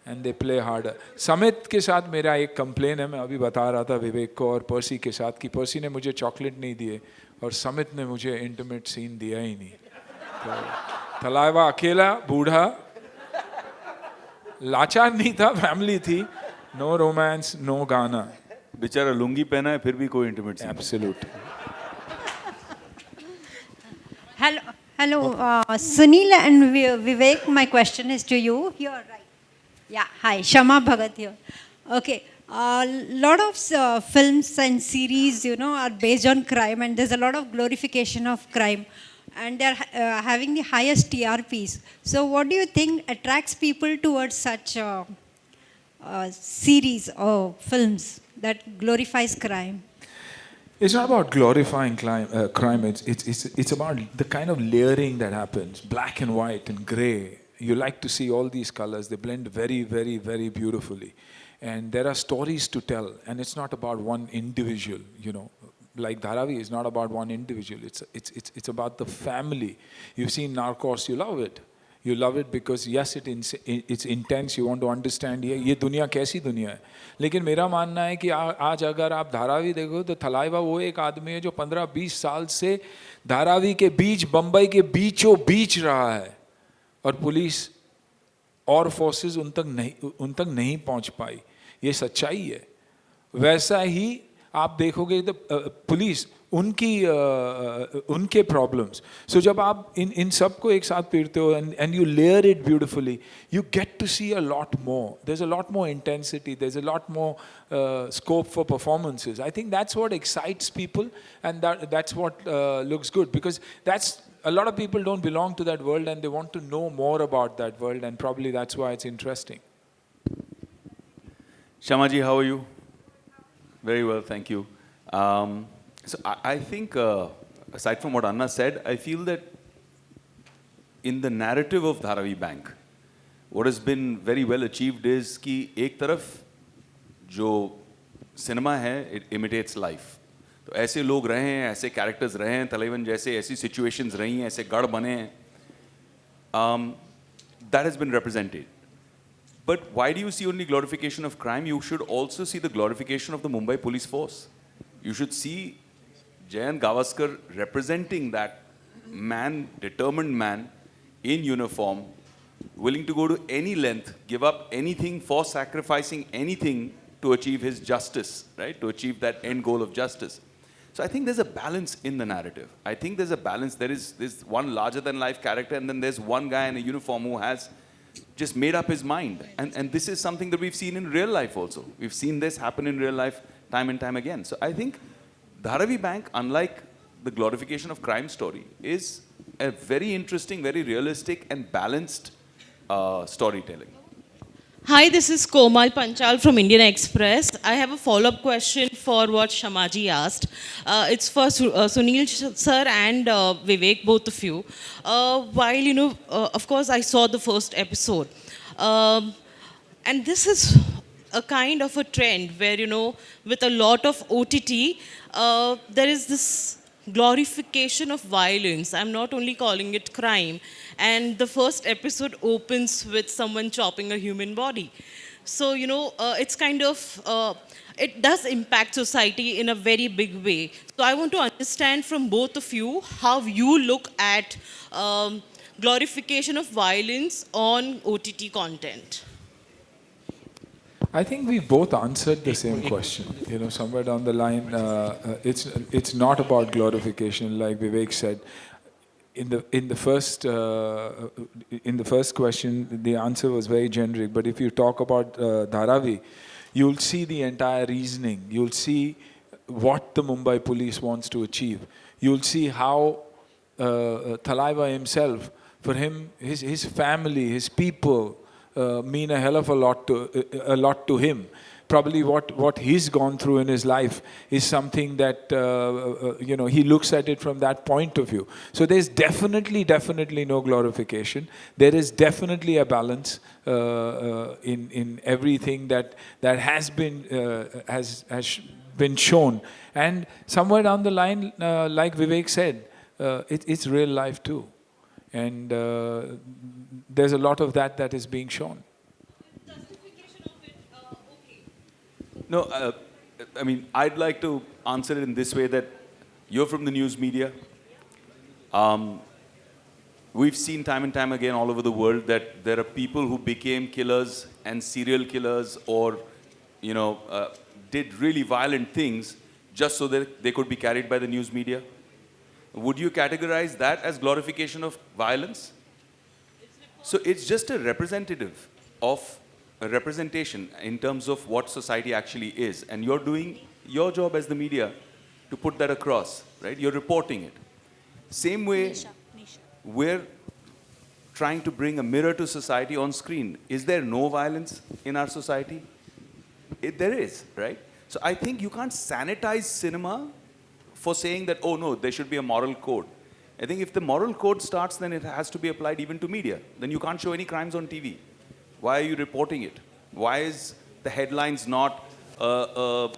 and they play harder. समित के साथ मेरा एक कंप्लेन है, मैं अभी बता रहा था विवेक को और पर्सी के साथ, कि पर्सी ने मुझे चॉकलेट नहीं दिए और समित ने मुझे इंटीमेट सीन दिया ही नहीं। तो थलाइवा अकेला बूढ़ा, लाचार नहीं था, फैमिली थी, नो रोमांस, नो गाना, बेचारा लुंगी पहना है फिर भी कोई intimate scene. Absolute. Hello, Sunil and Vivek, my question is to you. You're right. Yeah, hi, Shama Bhagat here. Okay, a lot of films and series, are based on crime, and there's a lot of glorification of crime, and they're having the highest TRPs. So what do you think attracts people towards such series or films that glorifies crime? It's not about glorifying crime. It's about the kind of layering that happens, black and white and gray. You like to see all these colors. They blend very, very, very beautifully. And there are stories to tell. And it's not about one individual, Like Dharavi is not about one individual. It's about the family. You've seen Narcos, you love it. You love it because yes, it's intense. You want to understand ये दुनिया कैसी दुनिया है. लेकिन मेरा मानना है कि आज अगर आप धारावी देखो तो थलाइवा वो एक आदमी है जो 15-20 साल से धारावी के बीच, बम्बई के बीचों बीच रहा है, और पुलिस और फोर्सेस उन तक नहीं पहुंच पाई. ये सच्चाई है. वैसा ही आप देखोगे तो पुलिस उनके प्रॉब्लम्स. सो जब आप इन सबको एक साथ पीरते हो and you layer it beautifully, you get to see a lot more. There is a lot more intensity, there is a lot more scope for performances. I think that's what excites people and that's what looks good, because that's a lot of people don't belong to that world and they want to know more about that world, and probably that's why it's interesting. Shamaji, how are you? Very well, thank you. So I think, aside from what Anna said, I feel that in the narrative of Dharavi Bank, what has been very well achieved is कि एक तरफ जो cinema है, it imitates life. तो ऐसे लोग रहे हैं, ऐसे कैरेक्टर्स रहे हैं, तलेवन जैसे ऐसी सिचुएशंस रही हैं, ऐसे गढ़ बने हैं. That has been represented. But why do you see only glorification of crime? You should also see the glorification of the Mumbai police force. You should see Jayant Gavaskar representing that man, determined man in uniform, willing to go to any length, give up anything for sacrificing anything to achieve his justice, right? To achieve that end goal of justice. So I think there's a balance in the narrative. I think there's a balance. There's one larger than life character, and then there's one guy in a uniform who has just made up his mind. And this is something that we've seen in real life also. We've seen this happen in real life time and time again. So I think Dharavi Bank, unlike the glorification of crime story, is a very interesting, very realistic and balanced storytelling. Hi, this is Komal Panchal from Indian Express. I have a follow-up question for what Shamaji asked. It's for Suniel sir and Vivek, both of you. While, of course, I saw the first episode. And this is a kind of a trend where, with a lot of OTT, there is this glorification of violence. I'm not only calling it crime. And the first episode opens with someone chopping a human body. So, it's kind of, it does impact society in a very big way. So I want to understand from both of you how you look at glorification of violence on OTT content. I think we both answered the same question. Somewhere down the line, it's not about glorification, like Vivek said. In the first question, the answer was very generic. But if you talk about Dharavi, you'll see the entire reasoning. You'll see what the Mumbai police wants to achieve. You'll see how Thalaiva himself, for him, his family, his people, mean a hell of a lot to him. Probably what he's gone through in his life is something that he looks at it from that point of view. So there's definitely no glorification. There is definitely a balance in everything that has been shown. And somewhere down the line, like Vivek said, it's real life too. And there's a lot of that is being shown. No, I mean, I'd like to answer it in this way that you're from the news media. We've seen time and time again all over the world that there are people who became killers and serial killers or, did really violent things just so that they could be carried by the news media. Would you categorize that as glorification of violence? So it's just a representative of a representation in terms of what society actually is. And you're doing your job as the media to put that across, right? You're reporting it. Same way, we're trying to bring a mirror to society on screen. Is there no violence in our society? There is, right? So I think you can't sanitize cinema for saying that, oh no, there should be a moral code. I think if the moral code starts, then it has to be applied even to media. Then you can't show any crimes on TV. Why are you reporting it? Why is the headlines not a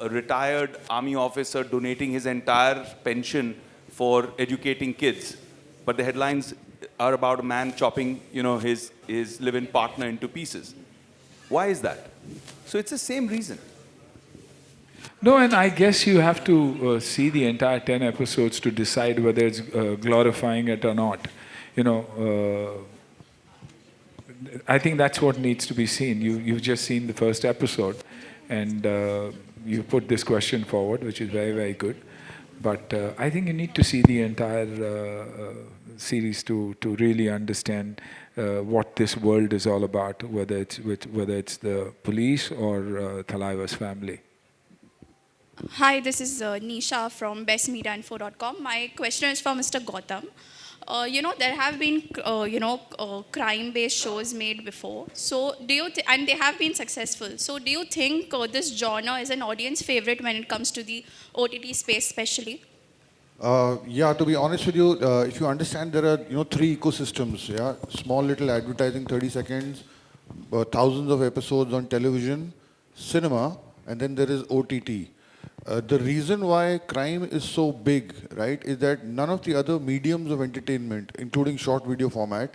retired army officer donating his entire pension for educating kids? But the headlines are about a man chopping, his live-in partner into pieces. Why is that? So it's the same reason. No, and I guess you have to see the entire 10 episodes to decide whether it's glorifying it or not. I think that's what needs to be seen. You've just seen the first episode, and you put this question forward, which is very, very good. But I think you need to see the entire series to really understand what this world is all about, whether it's the police or Thalaiva's family. Hi, this is Nisha from bestmediainfo.com. My question is for Mr. Gautam. There have been, crime-based shows made before. So do you, and they have been successful. So do you think this genre is an audience favorite when it comes to the OTT space especially? Yeah, to be honest with you, if you understand, there are, three ecosystems, yeah? Small little advertising, 30 seconds, thousands of episodes on television, cinema, and then there is OTT. The reason why crime is so big, right, is that none of the other mediums of entertainment, including short video format,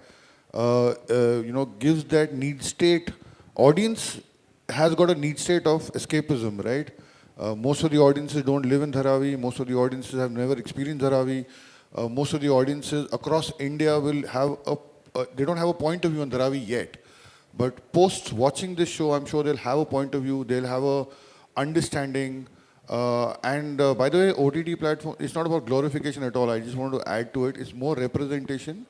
gives that need state. Audience has got a need state of escapism, right? Most of the audiences don't live in Dharavi. Most of the audiences have never experienced Dharavi. Most of the audiences across India will have they don't have a point of view on Dharavi yet. But post watching this show, I'm sure they'll have a point of view. They'll have a understanding. And by the way, OTT platform, it's not about glorification at all. I just want to add to it. It's more representation.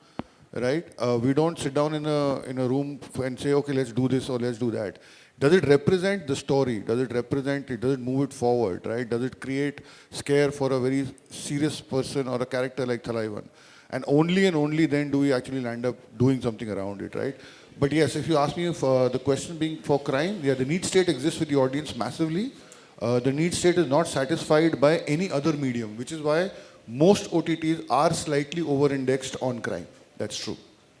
right? We don't sit down in a room and say, okay, let's do this or let's do that. Does it represent the story? Does it represent it? Does it move it forward, right? Does it create scare for a very serious person or a character like Thalaivan? And only then do we actually land up doing something around it, right? But yes, if you ask me if the question being for crime, yeah, the need state exists with the audience massively. The need state is not satisfied by any other medium, which is why most OTTs are slightly over-indexed on crime. That's true.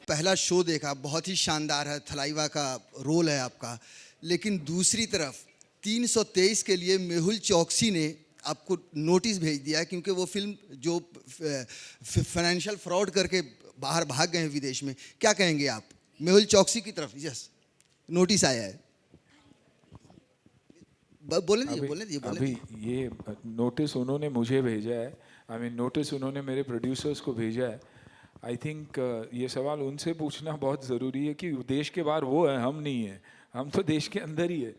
पहला show देखा, बहुत ही शानदार है, थलाइवा का role है आपका, लेकिन दूसरी तरफ 323 के लिए मेहुल चौकसी ने आपको नोटिस भेज दिया क्योंकि वो फिल्म जो फाइनेंशियल फ्रॉड करके बाहर भाग गए हैं विदेश में. क्या कहेंगे आप मेहुल चौकसी की तरफ? यस, नोटिस आया है. बोलने दीजिए. अभी ये नोटिस उन्होंने मुझे भेजा है. आई मीन नोटिस उन्होंने मेरे प्रोड्यूसर्स को भेजा है. आई थिंक ये सवाल उनसे पूछना बहुत ज़रूरी है कि देश के बाहर वो है, हम नहीं है, हम तो देश के अंदर ही है.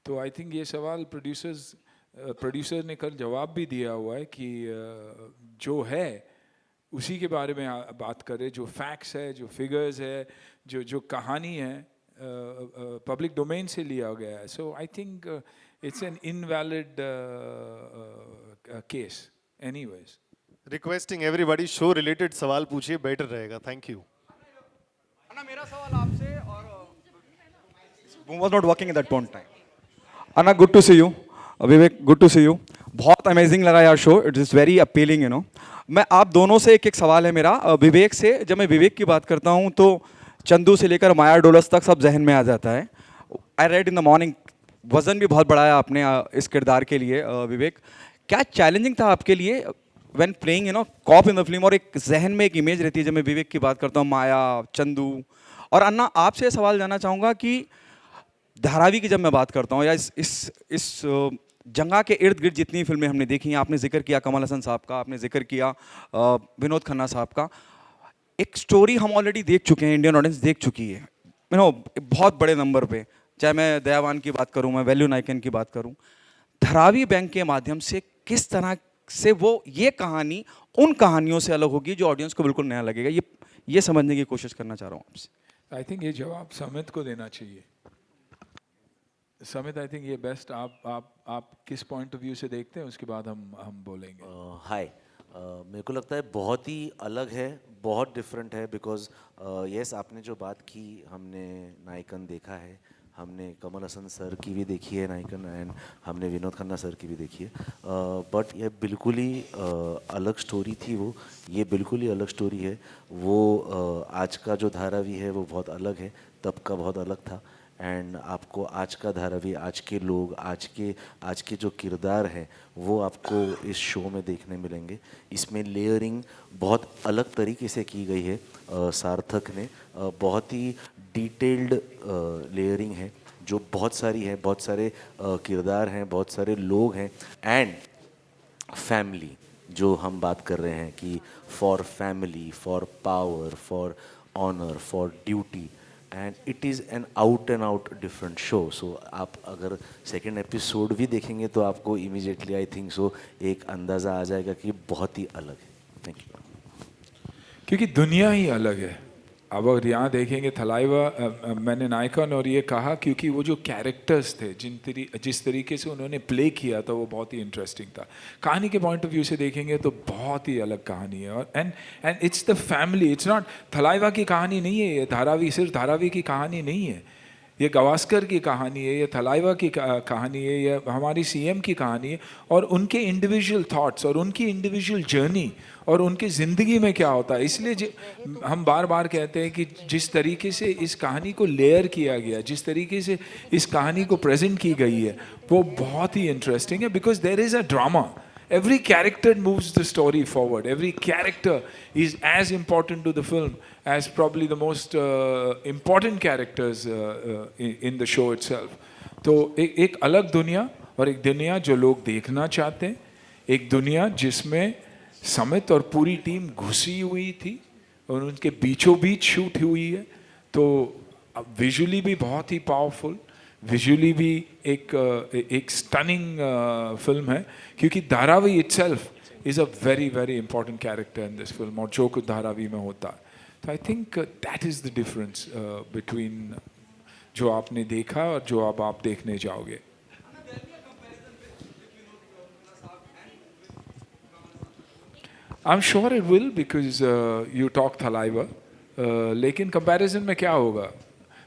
तो आई थिंक ये सवाल प्रोड्यूसर ने कल जवाब भी दिया हुआ है कि जो है उसी के बारे में बात करें, जो फैक्ट्स है, जो फिगर्स है, जो कहानी है, पब्लिक डोमेन से लिया गया है. So I think it's an invalid case anyways. Requesting everybody show related सवाल पूछिए, बेटर रहेगा. Thank you. मेरा सवाल आपसे और was not working at that point in time. Anna, good to see you. Vivek, good to see you. बहुत amazing लगा यार show. It is very appealing, you know. मैं आप दोनों से एक सवाल है मेरा. विवेक से, जब मैं विवेक की बात करता हूँ तो चंदू से लेकर माया डोलस तक सब जहन में आ जाता है. I read in the morning, वज़न भी बहुत बढ़ाया आपने इस किरदार के लिए. विवेक, क्या चैलेंजिंग था आपके लिए when playing, you know, cop in the film? और एक जहन में एक इमेज रहती है जब मैं विवेक की बात करता हूँ, माया, चंदू. और अन्ना, आपसे सवाल जानना चाहूँगा कि धारावी की जब मैं बात करता हूँ या इस जंगा के इर्द गिर्द जितनी फिल्में हमने देखी हैं, आपने जिक्र किया कमल हसन साहब का, आपने जिक्र किया विनोद खन्ना साहब का, एक स्टोरी हम ऑलरेडी देख चुके हैं, इंडियन ऑडियंस देख चुकी है, यू नो, बहुत बड़े नंबर पे. चाहे मैं दयावान की बात करूँ, मैं वैल्यू नायकन की बात करूँ, धारावी बैंक के माध्यम से किस तरह से वो ये कहानी उन कहानियों से अलग होगी जो ऑडियंस को बिल्कुल नया लगेगा, ये समझने की कोशिश करना चाह रहा हूँ आपसे. आई थिंक ये जवाब समित को देना चाहिए. समित, आई थिंक ये बेस्ट आप किस पॉइंट ऑफ व्यू से देखते हैं, उसके बाद हम बोलेंगे. हाय, मेरे को लगता है बहुत ही अलग है, बहुत डिफरेंट है. बिकॉज यस, आपने जो बात की, हमने नायकन देखा है, हमने कमल हसन सर की भी देखी है नायकन, एंड हमने विनोद खन्ना सर की भी देखी है. बट ये बिल्कुल ही अलग स्टोरी थी. वो ये बिल्कुल ही अलग स्टोरी है. वो आज का जो धारावी है वो बहुत अलग है, तब का बहुत अलग था. एंड आपको आज का धारावी, आज के लोग, आज के जो किरदार हैं वो आपको इस शो में देखने मिलेंगे. इसमें लेयरिंग बहुत अलग तरीके से की गई है. सार्थक ने बहुत ही डिटेल्ड लेयरिंग है जो बहुत सारी है, बहुत सारे किरदार हैं, बहुत सारे लोग हैं. एंड फैमिली जो हम बात कर रहे हैं कि for family, for power, for honour, for duty, and it is an out and out different show. सो आप अगर सेकेंड एपिसोड भी देखेंगे तो आपको इमीडिएटली, आई थिंक सो, एक अंदाज़ा आ जाएगा कि बहुत ही अलग है. Thank you. क्योंकि दुनिया ही अलग है. अब अगर यहाँ देखेंगे थलाइवा, मैंने नायकन और ये कहा क्योंकि वो जो कैरेक्टर्स थे, जिस तरीके से उन्होंने प्ले किया था, वो बहुत ही इंटरेस्टिंग था. कहानी के पॉइंट ऑफ व्यू से देखेंगे तो बहुत ही अलग कहानी है. और and it's the family, it's not Thalaiva की कहानी नहीं है ये. धारावी सिर्फ धारावी की कहानी नहीं है, ये गवास्कर की कहानी है, ये थलाइवा की कहानी है, ये हमारी सीएम की कहानी है. और उनके इंडिविजुअल थॉट्स और उनकी इंडिविजुअल जर्नी और उनकी ज़िंदगी में क्या होता है. इसलिए हम बार बार कहते हैं कि जिस तरीके से इस कहानी को लेयर किया गया, जिस तरीके से इस कहानी को प्रेजेंट की गई है, वो बहुत ही इंटरेस्टिंग है. Because there is a drama. Every character moves the story forward. Every character is as important to the film as probably the most important characters in the show itself. तो एक अलग दुनिया, और एक दुनिया जो लोग देखना चाहते हैं, एक दुनिया जिसमें समित और पूरी टीम घुसी हुई थी और उनके बीचों बीच शूट हुई है. तो विजुअली भी बहुत ही पावरफुल, विजुअली भी एक स्टनिंग फिल्म है. क्योंकि Dharavi itself is a very very important character in this film, और जो कुछ धारावी में होता है. तो I think that is the difference between जो आपने देखा और जो अब आप देखने जाओगे. I'm sure it will because you talk Thalaiva. लेकिन कंपैरिजन में क्या होगा?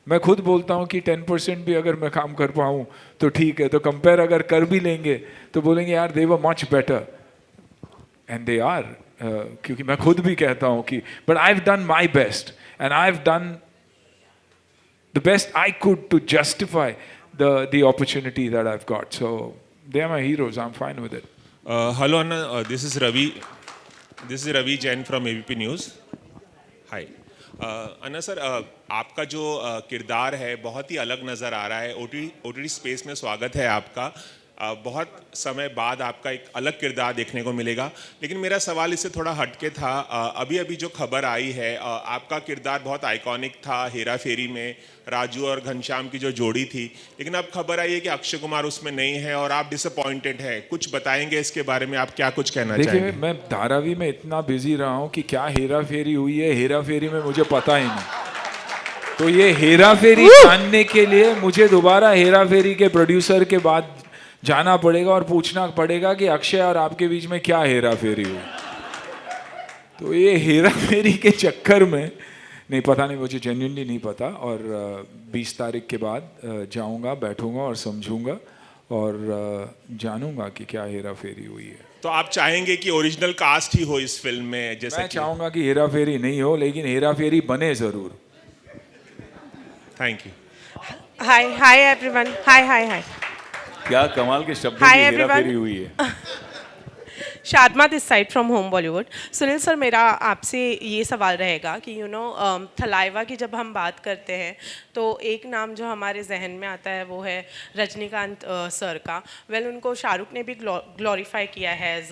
मैं खुद बोलता हूँ कि 10% भी अगर मैं काम कर पाऊँ तो ठीक है. तो कंपेयर अगर कर भी लेंगे तो बोलेंगे यार they were much better. And they are. क्योंकि मैं खुद भी कहता हूँ कि but I've done my best and I've done the best I could to justify the opportunity that I've got. So they are my heroes. I'm fine with it. Hello Anna, this is Ravi. This is Ravi Jain from ABP News. Hi. Anna sir, आपका जो किरदार है बहुत ही अलग नज़र आ रहा है. OTT space में स्वागत है आपका. बहुत समय बाद आपका एक अलग किरदार देखने को मिलेगा. लेकिन मेरा सवाल इससे थोड़ा हटके था. अभी जो खबर आई है, आपका किरदार बहुत आइकॉनिक था हेरा फेरी में, राजू और घनश्याम की जो जोड़ी थी. लेकिन अब खबर आई है कि अक्षय कुमार उसमें नहीं है और आप डिसअपॉइंटेड हैं. कुछ बताएंगे इसके बारे में, आप क्या कुछ कहना चाहेंगे? देखिए, मैं धारावी में इतना बिजी रहा हूँ कि क्या हेरा फेरी हुई है हेरा फेरी में मुझे पता ही नहीं. तो ये हेरा फेरी जानने के लिए मुझे दोबारा हेरा फेरी के प्रोड्यूसर के बाद जाना पड़ेगा और पूछना पड़ेगा कि अक्षय और आपके बीच में क्या हेरा फेरी हुई. तो ये हेरा फेरी के चक्कर में नहीं, पता नहीं, मुझे जेन्युइनली नहीं पता. और 20 तारीख के बाद जाऊंगा, बैठूंगा और समझूंगा और जानूंगा कि क्या हेरा फेरी हुई है. तो आप चाहेंगे कि ओरिजिनल कास्ट ही हो इस फिल्म में? जैसे मैं चाहूंगा कि हेरा फेरी नहीं हो, लेकिन हेरा फेरी बने जरूर. Thank you. Hi everyone. Hi. क्या कमाल के शब्दों की हेरा फेरी हुई है. Shadma this side from home Bollywood. Sunil sir, मेरा आपसे ये सवाल रहेगा कि थलाइवा की जब हम बात करते हैं तो एक नाम जो हमारे जहन में आता है वो है रजनीकांत सर का. उनको शाहरुख ने भी ग्लोरीफाई किया है एज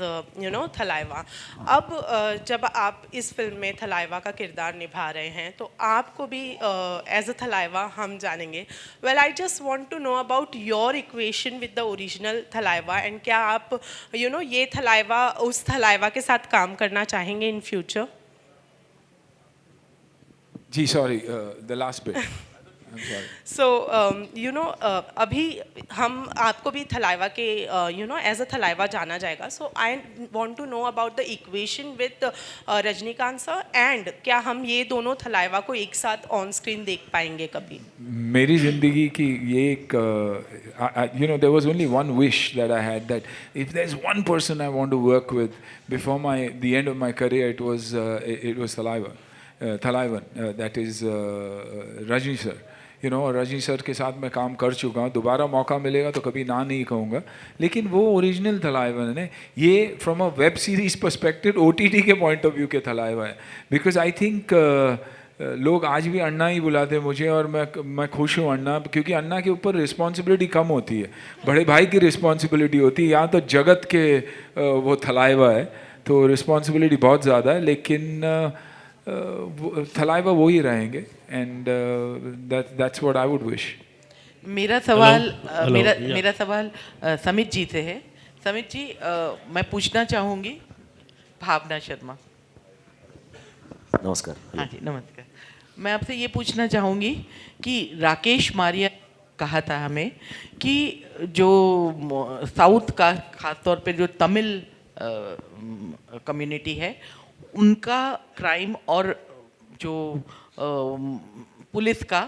थलाइवा. अब जब आप इस फिल्म में थलाइवा का किरदार निभा रहे हैं तो आपको भी एज अ थलाइवा हम जानेंगे. I just want to know about your equation with the original Thalaiva and क्या आप ये थलाइवा उस थलाइवा के साथ काम करना चाहेंगे इन फ्यूचर? जी sorry, the last bit. So अभी हम आपको भी थलाइवा के एज अ थलाइवा जाना जाएगा. So I want to know about the equation with Rajinikanth sir and क्या हम ये दोनों थलाइवा को एक साथ ऑन स्क्रीन देख पाएंगे कभी? मेरी जिंदगी की ये एक there was only one wish that I had, that if there's one person I want to work with before the end of my career, it was Thalaivan, that is Rajni sir. Rajni sir के साथ मैं काम कर चुका हूँ. दोबारा मौका मिलेगा तो कभी ना नहीं कहूँगा. लेकिन वो ओरिजिनल थलाइवन है. ये from a web series perspective OTT के पॉइंट ऑफ व्यू के थलाइवा है. बिकॉज आई थिंक लोग आज भी अन्ना ही बुलाते हैं मुझे और मैं खुश हूँ अन्ना, क्योंकि अन्ना के ऊपर रिस्पॉन्सिबिलिटी कम होती है, बड़े भाई की रिस्पॉन्सिबिलिटी होती है. यहाँ तो जगत के वो थलाइवा है तो रिस्पॉन्सिबिलिटी बहुत ज़्यादा है. लेकिन थलाइवा वो ही रहेंगे and that's what I would wish. मेरा सवाल समित जी से है. समित जी, मैं पूछना चाहूँगी. भावना शर्मा. नमस्कार. हाँ जी, नमस्कार. मैं आपसे ये पूछना चाहूँगी कि राकेश मारिया कहा था हमें कि जो साउथ का खासतौर पे जो तमिल कम्युनिटी है उनका क्राइम और जो पुलिस का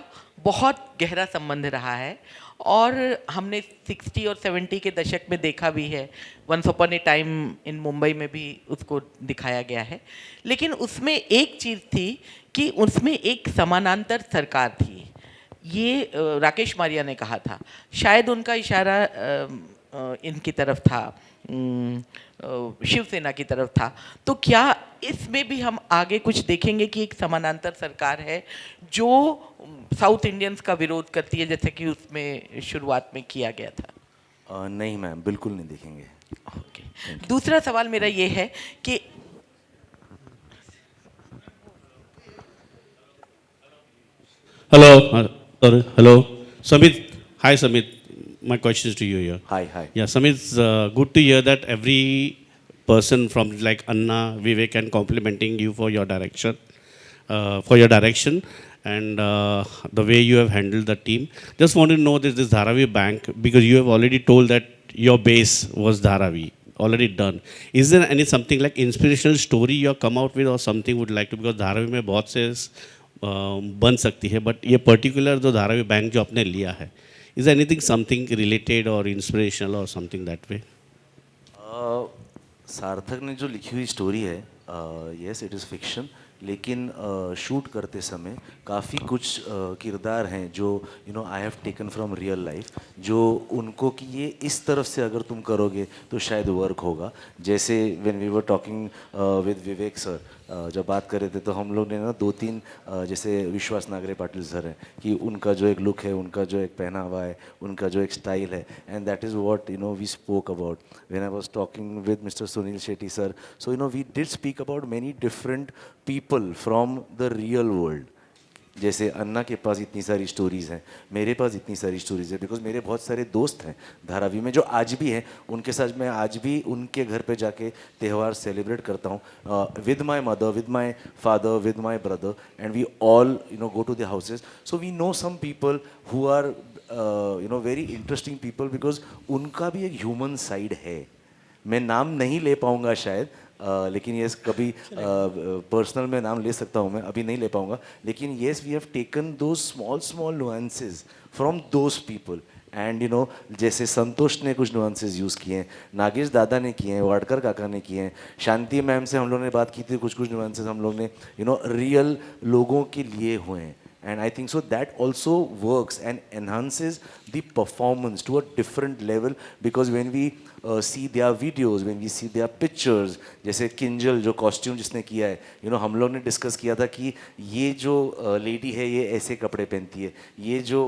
बहुत गहरा संबंध रहा है. और हमने 60 और 70 के दशक में देखा भी है. Once upon a time in Mumbai में भी उसको दिखाया गया है. लेकिन उसमें एक चीज़ थी कि उसमें एक समानांतर सरकार थी. ये राकेश मारिया ने कहा था. शायद उनका इशारा इनकी तरफ था, शिवसेना की तरफ था. तो क्या इसमें भी हम आगे कुछ देखेंगे कि एक समानांतर सरकार है जो साउथ इंडियंस का विरोध करती है, जैसे कि उसमें शुरुआत में किया गया था? नहीं मैम, बिल्कुल नहीं देखेंगे. ओके. दूसरा सवाल मेरा ये है कि hello Samit. Hi Samit, my question is to you here. Hi. Yeah, Samit, it's good to hear that every person from like Anna, Vivek and complimenting you for your direction. for your direction and the way you have handled the team. Just want to know this Dharavi Bank, because you have already told that your base was Dharavi, already done. Is there any something like inspirational story you have come out with or something would like to, because Dharavi में बहुत से बन सकती है, but ये particular जो Dharavi bank जो आपने लिया है, is there anything something related or inspirational or something that way? सार्थक ने जो लिखी हुई स्टोरी है, यस इट इज़ फिक्शन, लेकिन शूट करते समय काफ़ी कुछ किरदार हैं जो I have taken from real life, जो उनको कि ये इस तरफ से अगर तुम करोगे तो शायद वर्क होगा. जैसे when we were talking with Vivek sir, जब बात कर रहे थे तो हम लोग ने ना 2-3 जैसे विश्वास नागरे पाटिल सर हैं कि उनका जो एक लुक है, उनका जो एक पहनावा है, उनका जो एक स्टाइल है, and that is what we spoke about when I was talking with mister Sunil Shetty sir. So we did speak about many different people from the real world. जैसे अन्ना के पास इतनी सारी स्टोरीज़ हैं, मेरे पास इतनी सारी स्टोरीज़ हैं, बिकॉज मेरे बहुत सारे दोस्त हैं धारावी में जो आज भी हैं, उनके साथ मैं आज भी उनके घर पे जाके त्यौहार सेलिब्रेट करता हूँ with my mother, with my father, with my brother, and we all go to the houses. So we know some people who are very interesting people, because उनका भी एक ह्यूमन साइड है. मैं नाम नहीं ले पाऊँगा शायद, लेकिन येस कभी पर्सनल में नाम ले सकता हूँ मैं, अभी नहीं ले पाऊँगा, लेकिन येस वी हैव टेकन दो small nuances from those people. And जैसे संतोष ने कुछ नुआंसेस यूज़ किए हैं, नागेश दादा ने किए हैं, वाडकर काका ने किए हैं, शांति मैम से हम लोग ने बात की थी, कुछ नुआंसेस हम लोग ने रियल लोगों के लिए हुए हैं. And I think so that also works and enhances the performance to a different level, because when we see their videos, when we see their pictures, जैसे किंजल जो कॉस्ट्यूम जिसने किया है, हम लोग ने डिस्कस किया था कि ये जो लेडी है ये ऐसे कपड़े पहनती है, ये जो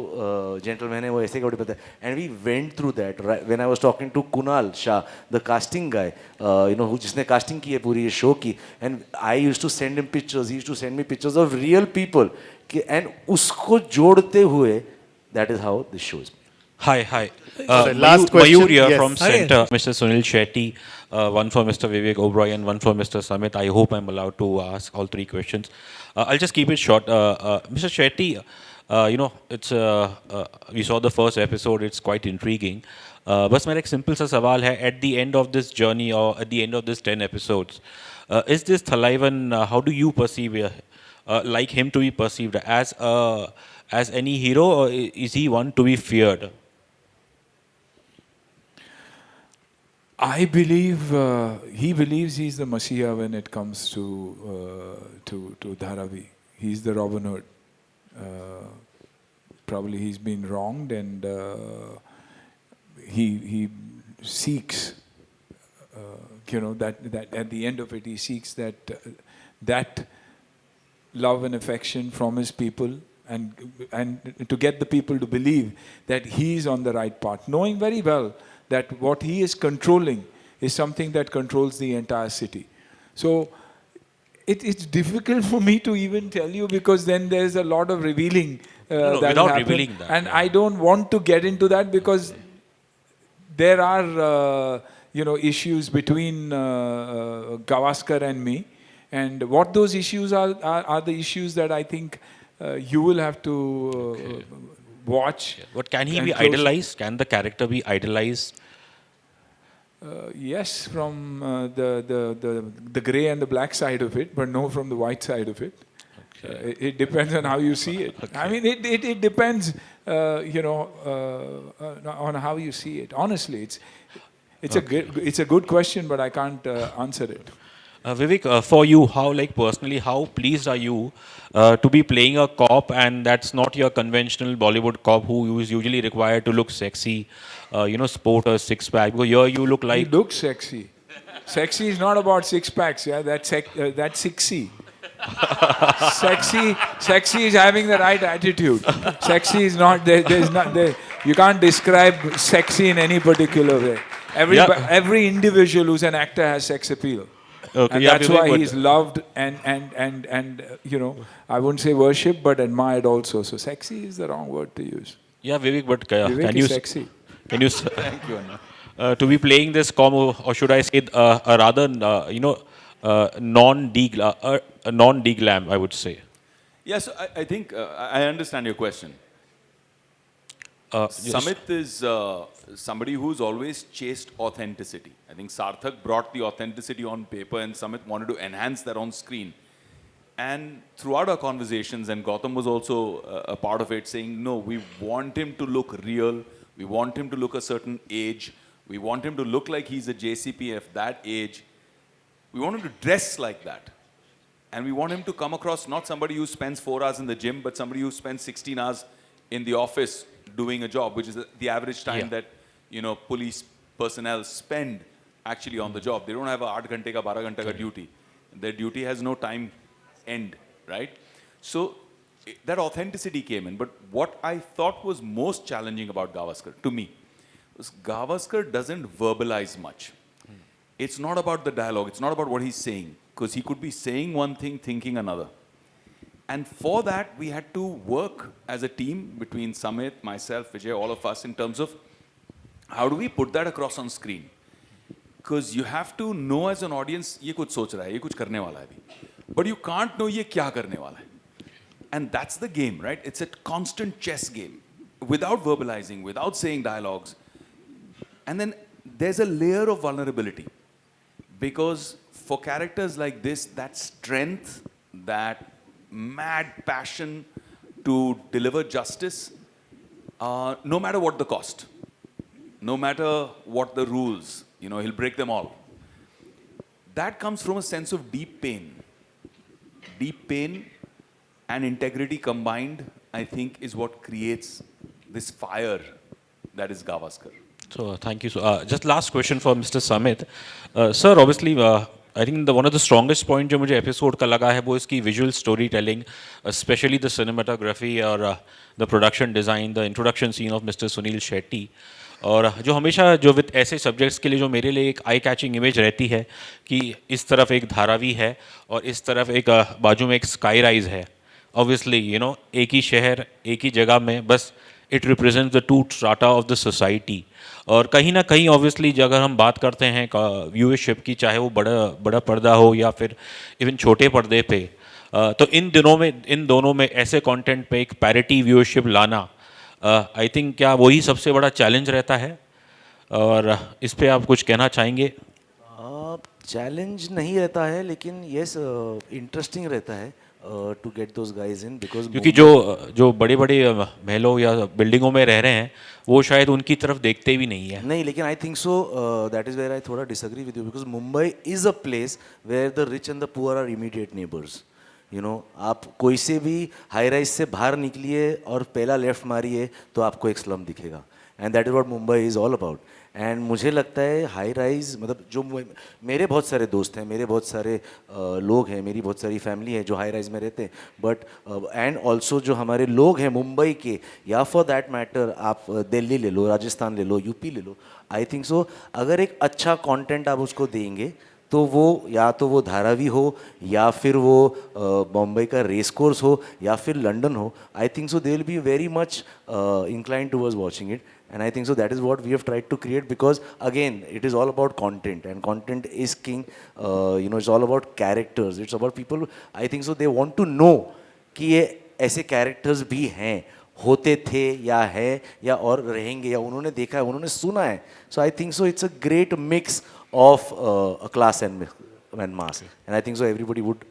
जेंटलमैन है वो ऐसे कपड़े पहनता है, and we went through that. When I was talking to Kunal Shah, the casting guy, who जिसने casting की है पूरी ये शो की, and I used to send him pictures, he used to send me pictures of real people, and उसको जोड़ते हुए, that is how this show is made. Hi. Last question. Mayur here Yes. from Center. Mr. Suniel Shetty, one for Mr. Vivek Oberoi and one for Mr. Samit. I hope I'm allowed to ask all 3 questions. I'll just keep it short. Mr. Shetty, it's we saw the first episode. It's quite intriguing. बस मेरा एक simple सा सवाल है. At the end of this journey or at the end of this 10 episodes, is this Thalaivan? How do you perceive like him to be perceived as any hero, or is he one to be feared? I believe he believes he's the Messiah when it comes to Dharavi. He's the Robin Hood. Probably he's been wronged, and he seeks, that at the end of it he seeks that love and affection from his people, and to get the people to believe that he is on the right path, knowing very well that what he is controlling is something that controls the entire city. So it's difficult for me to even tell you, because then there's a lot of revealing that will without happen. revealing that, and I don't want to get into that, because there are issues between Gavaskar and me, and what those issues are the issues that I think you will have to watch. What can he be closely. idolized? Can the character be idolized? Yes, from the grey and the black side of it, but no from the white side of it. It depends on how you see it. Okay. I mean, it depends, on how you see it. Honestly, it's a good question, but I can't answer it. Vivek, for you, personally, how pleased are you to be playing a cop, and that's not your conventional Bollywood cop who is usually required to look sexy, sport a six-pack? Because here you look like... You look sexy. Sexy is not about six-packs, yeah? That's sexy. Sexy is having the right attitude. Sexy is not... you can't describe sexy in any particular way. Every individual who's an actor has sex appeal. Okay, and that's why he's loved and I wouldn't say worshipped, but admired also. So sexy is the wrong word to use. Yeah, Vivek, but Vivek can is you... sexy. Can you... Thank you, Anand. To be playing this combo, or should I say a rather, non-deglam, I would say. Yes, I think I understand your question. Yes. Samit is somebody who's always chased authenticity. I think Sarthak brought the authenticity on paper and Samit wanted to enhance that on screen. And throughout our conversations, and Gautam was also a part of it, saying, no, we want him to look real. We want him to look a certain age. We want him to look like he's a JCP of that age. We want him to dress like that. And we want him to come across not somebody who spends 4 hours in the gym, but somebody who spends 16 hours in the office doing a job, which is the average time that, you know, police personnel spend actually on the job. They don't have a 8 ghante ka 12 ghante ka duty. Their duty has no time end, right? So that authenticity came in. But what I thought was most challenging about Gavaskar, to me, was Gavaskar doesn't verbalize much. It's not about the dialogue. It's not about what he's saying. Because he could be saying one thing, thinking another. And for that, we had to work as a team between Samit, myself, Vijay, all of us, in terms of how do we put that across on screen? Because you have to know as an audience, ये कुछ सोच रहा है, ये कुछ करने वाला है अभी. But you can't know ये क्या करने वाला है. And that's the game, right? It's a constant chess game. Without verbalizing, without saying dialogues. And then there's a layer of vulnerability. Because for characters like this, that strength, that mad passion to deliver justice, no matter what the cost, no matter what the rules, you know, he'll break them all. That comes from a sense of deep pain. Deep pain and integrity combined, I think, is what creates this fire that is Gavaskar. So thank you. So just last question for Mr. Samit. Sir, obviously, I think one of the strongest point जो मुझे episode का लगा है वो इसकी visual storytelling, especially the cinematography और the production design, the introduction scene of Mr. Suniel Shetty. और जो हमेशा जो विद ऐसे सब्जेक्ट्स के लिए जो मेरे लिए एक आई कैचिंग इमेज रहती है कि इस तरफ एक धारावी है और इस तरफ एक बाजू में एक स्काई राइज है. Obviously, you know, एक ही शहर, एक ही जगह में बस it represents the two strata of the society. और कहीं ना कहीं ऑब्वियसली अगर हम बात करते हैं व्यूअरशिप की, चाहे वो बड़ा पर्दा हो या फिर इवन छोटे पर्दे पे, तो इन दोनों में ऐसे कंटेंट पे एक पैरिटी व्यूअरशिप लाना, आई थिंक क्या वही सबसे बड़ा चैलेंज रहता है. और इस पे आप कुछ कहना चाहेंगे? चैलेंज नहीं रहता है, लेकिन यस इंटरेस्टिंग रहता है to get those guys in, because क्योंकि जो बड़े महलों या बिल्डिंगों में रह रहे हैं वो शायद उनकी तरफ देखते भी नहीं है. नहीं, लेकिन I think so that is where I थोड़ा disagree with you, because Mumbai is a place where the rich and the poor are immediate neighbours. You know, आप कोई से भी हाई राइज से बाहर निकलिए और पहला लेफ्ट मारिए तो आपको एक स्लम दिखेगा. And that is what Mumbai is all about. And मुझे लगता है हाई राइज, मतलब जो मेरे बहुत सारे दोस्त हैं, मेरे बहुत सारे लोग हैं, मेरी बहुत सारी फैमिली है जो हाई राइज में रहते हैं, बट एंड ऑल्सो जो हमारे लोग हैं मुंबई के, या फॉर दैट मैटर आप दिल्ली ले लो, राजस्थान ले लो, यूपी ले लो, आई थिंक सो अगर एक अच्छा कंटेंट आप उसको देंगे तो वो या तो वो धारावी हो या फिर वो बॉम्बे का रेस कोर्स हो या फिर लंदन हो, आई think so they will be very much inclined towards watching it. And I think so that is what we have tried to create, because again it is all about content and content is king. You know, it's all about characters, it's about people. I think so they want to know कि ये ऐसे characters भी हैं, होते थे या है या और रहेंगे, या उन्होंने देखा है, उन्होंने सुना है. So I think so it's a great mix of a class and mass, and I think so everybody would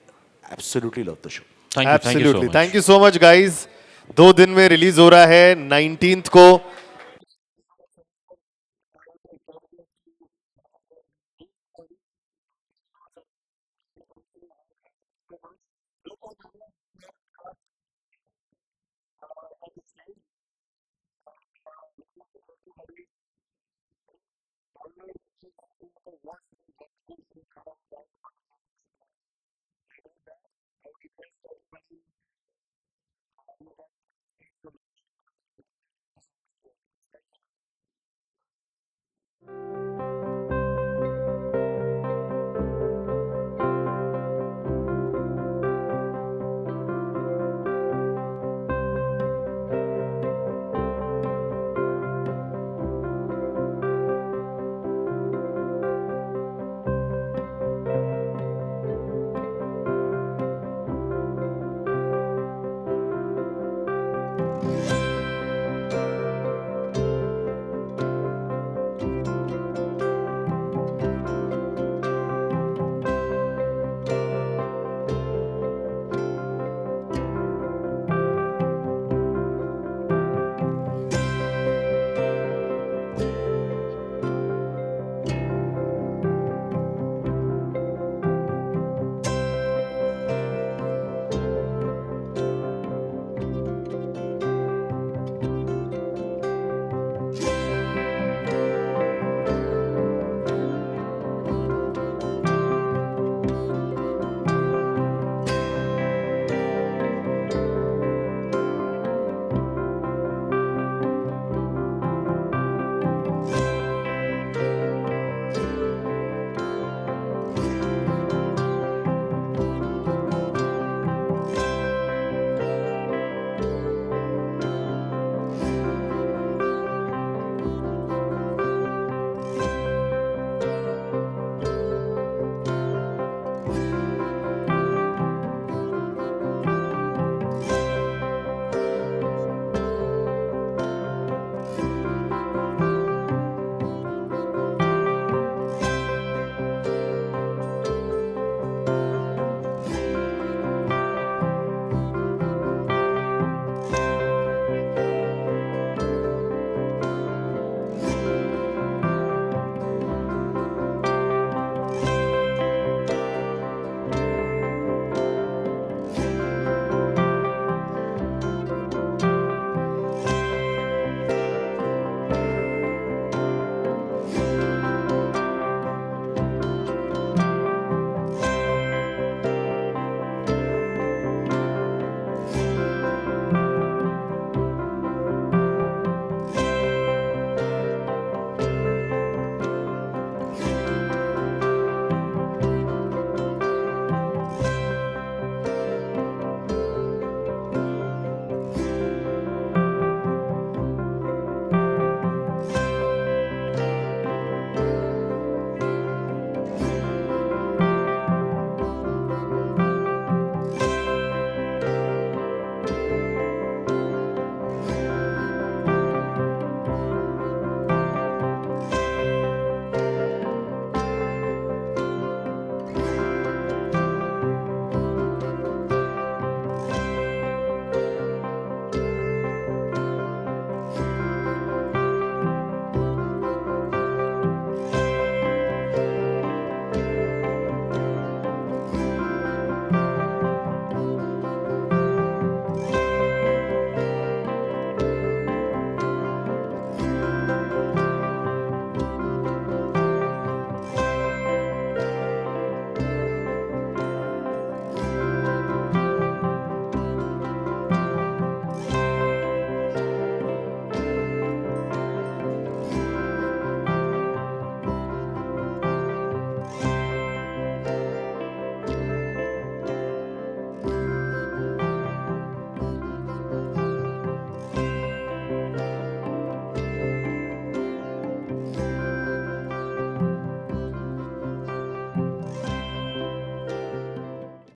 absolutely love the show. Thank you so much. Thank you so much guys. 2 दिन में release हो रहा है 19th को.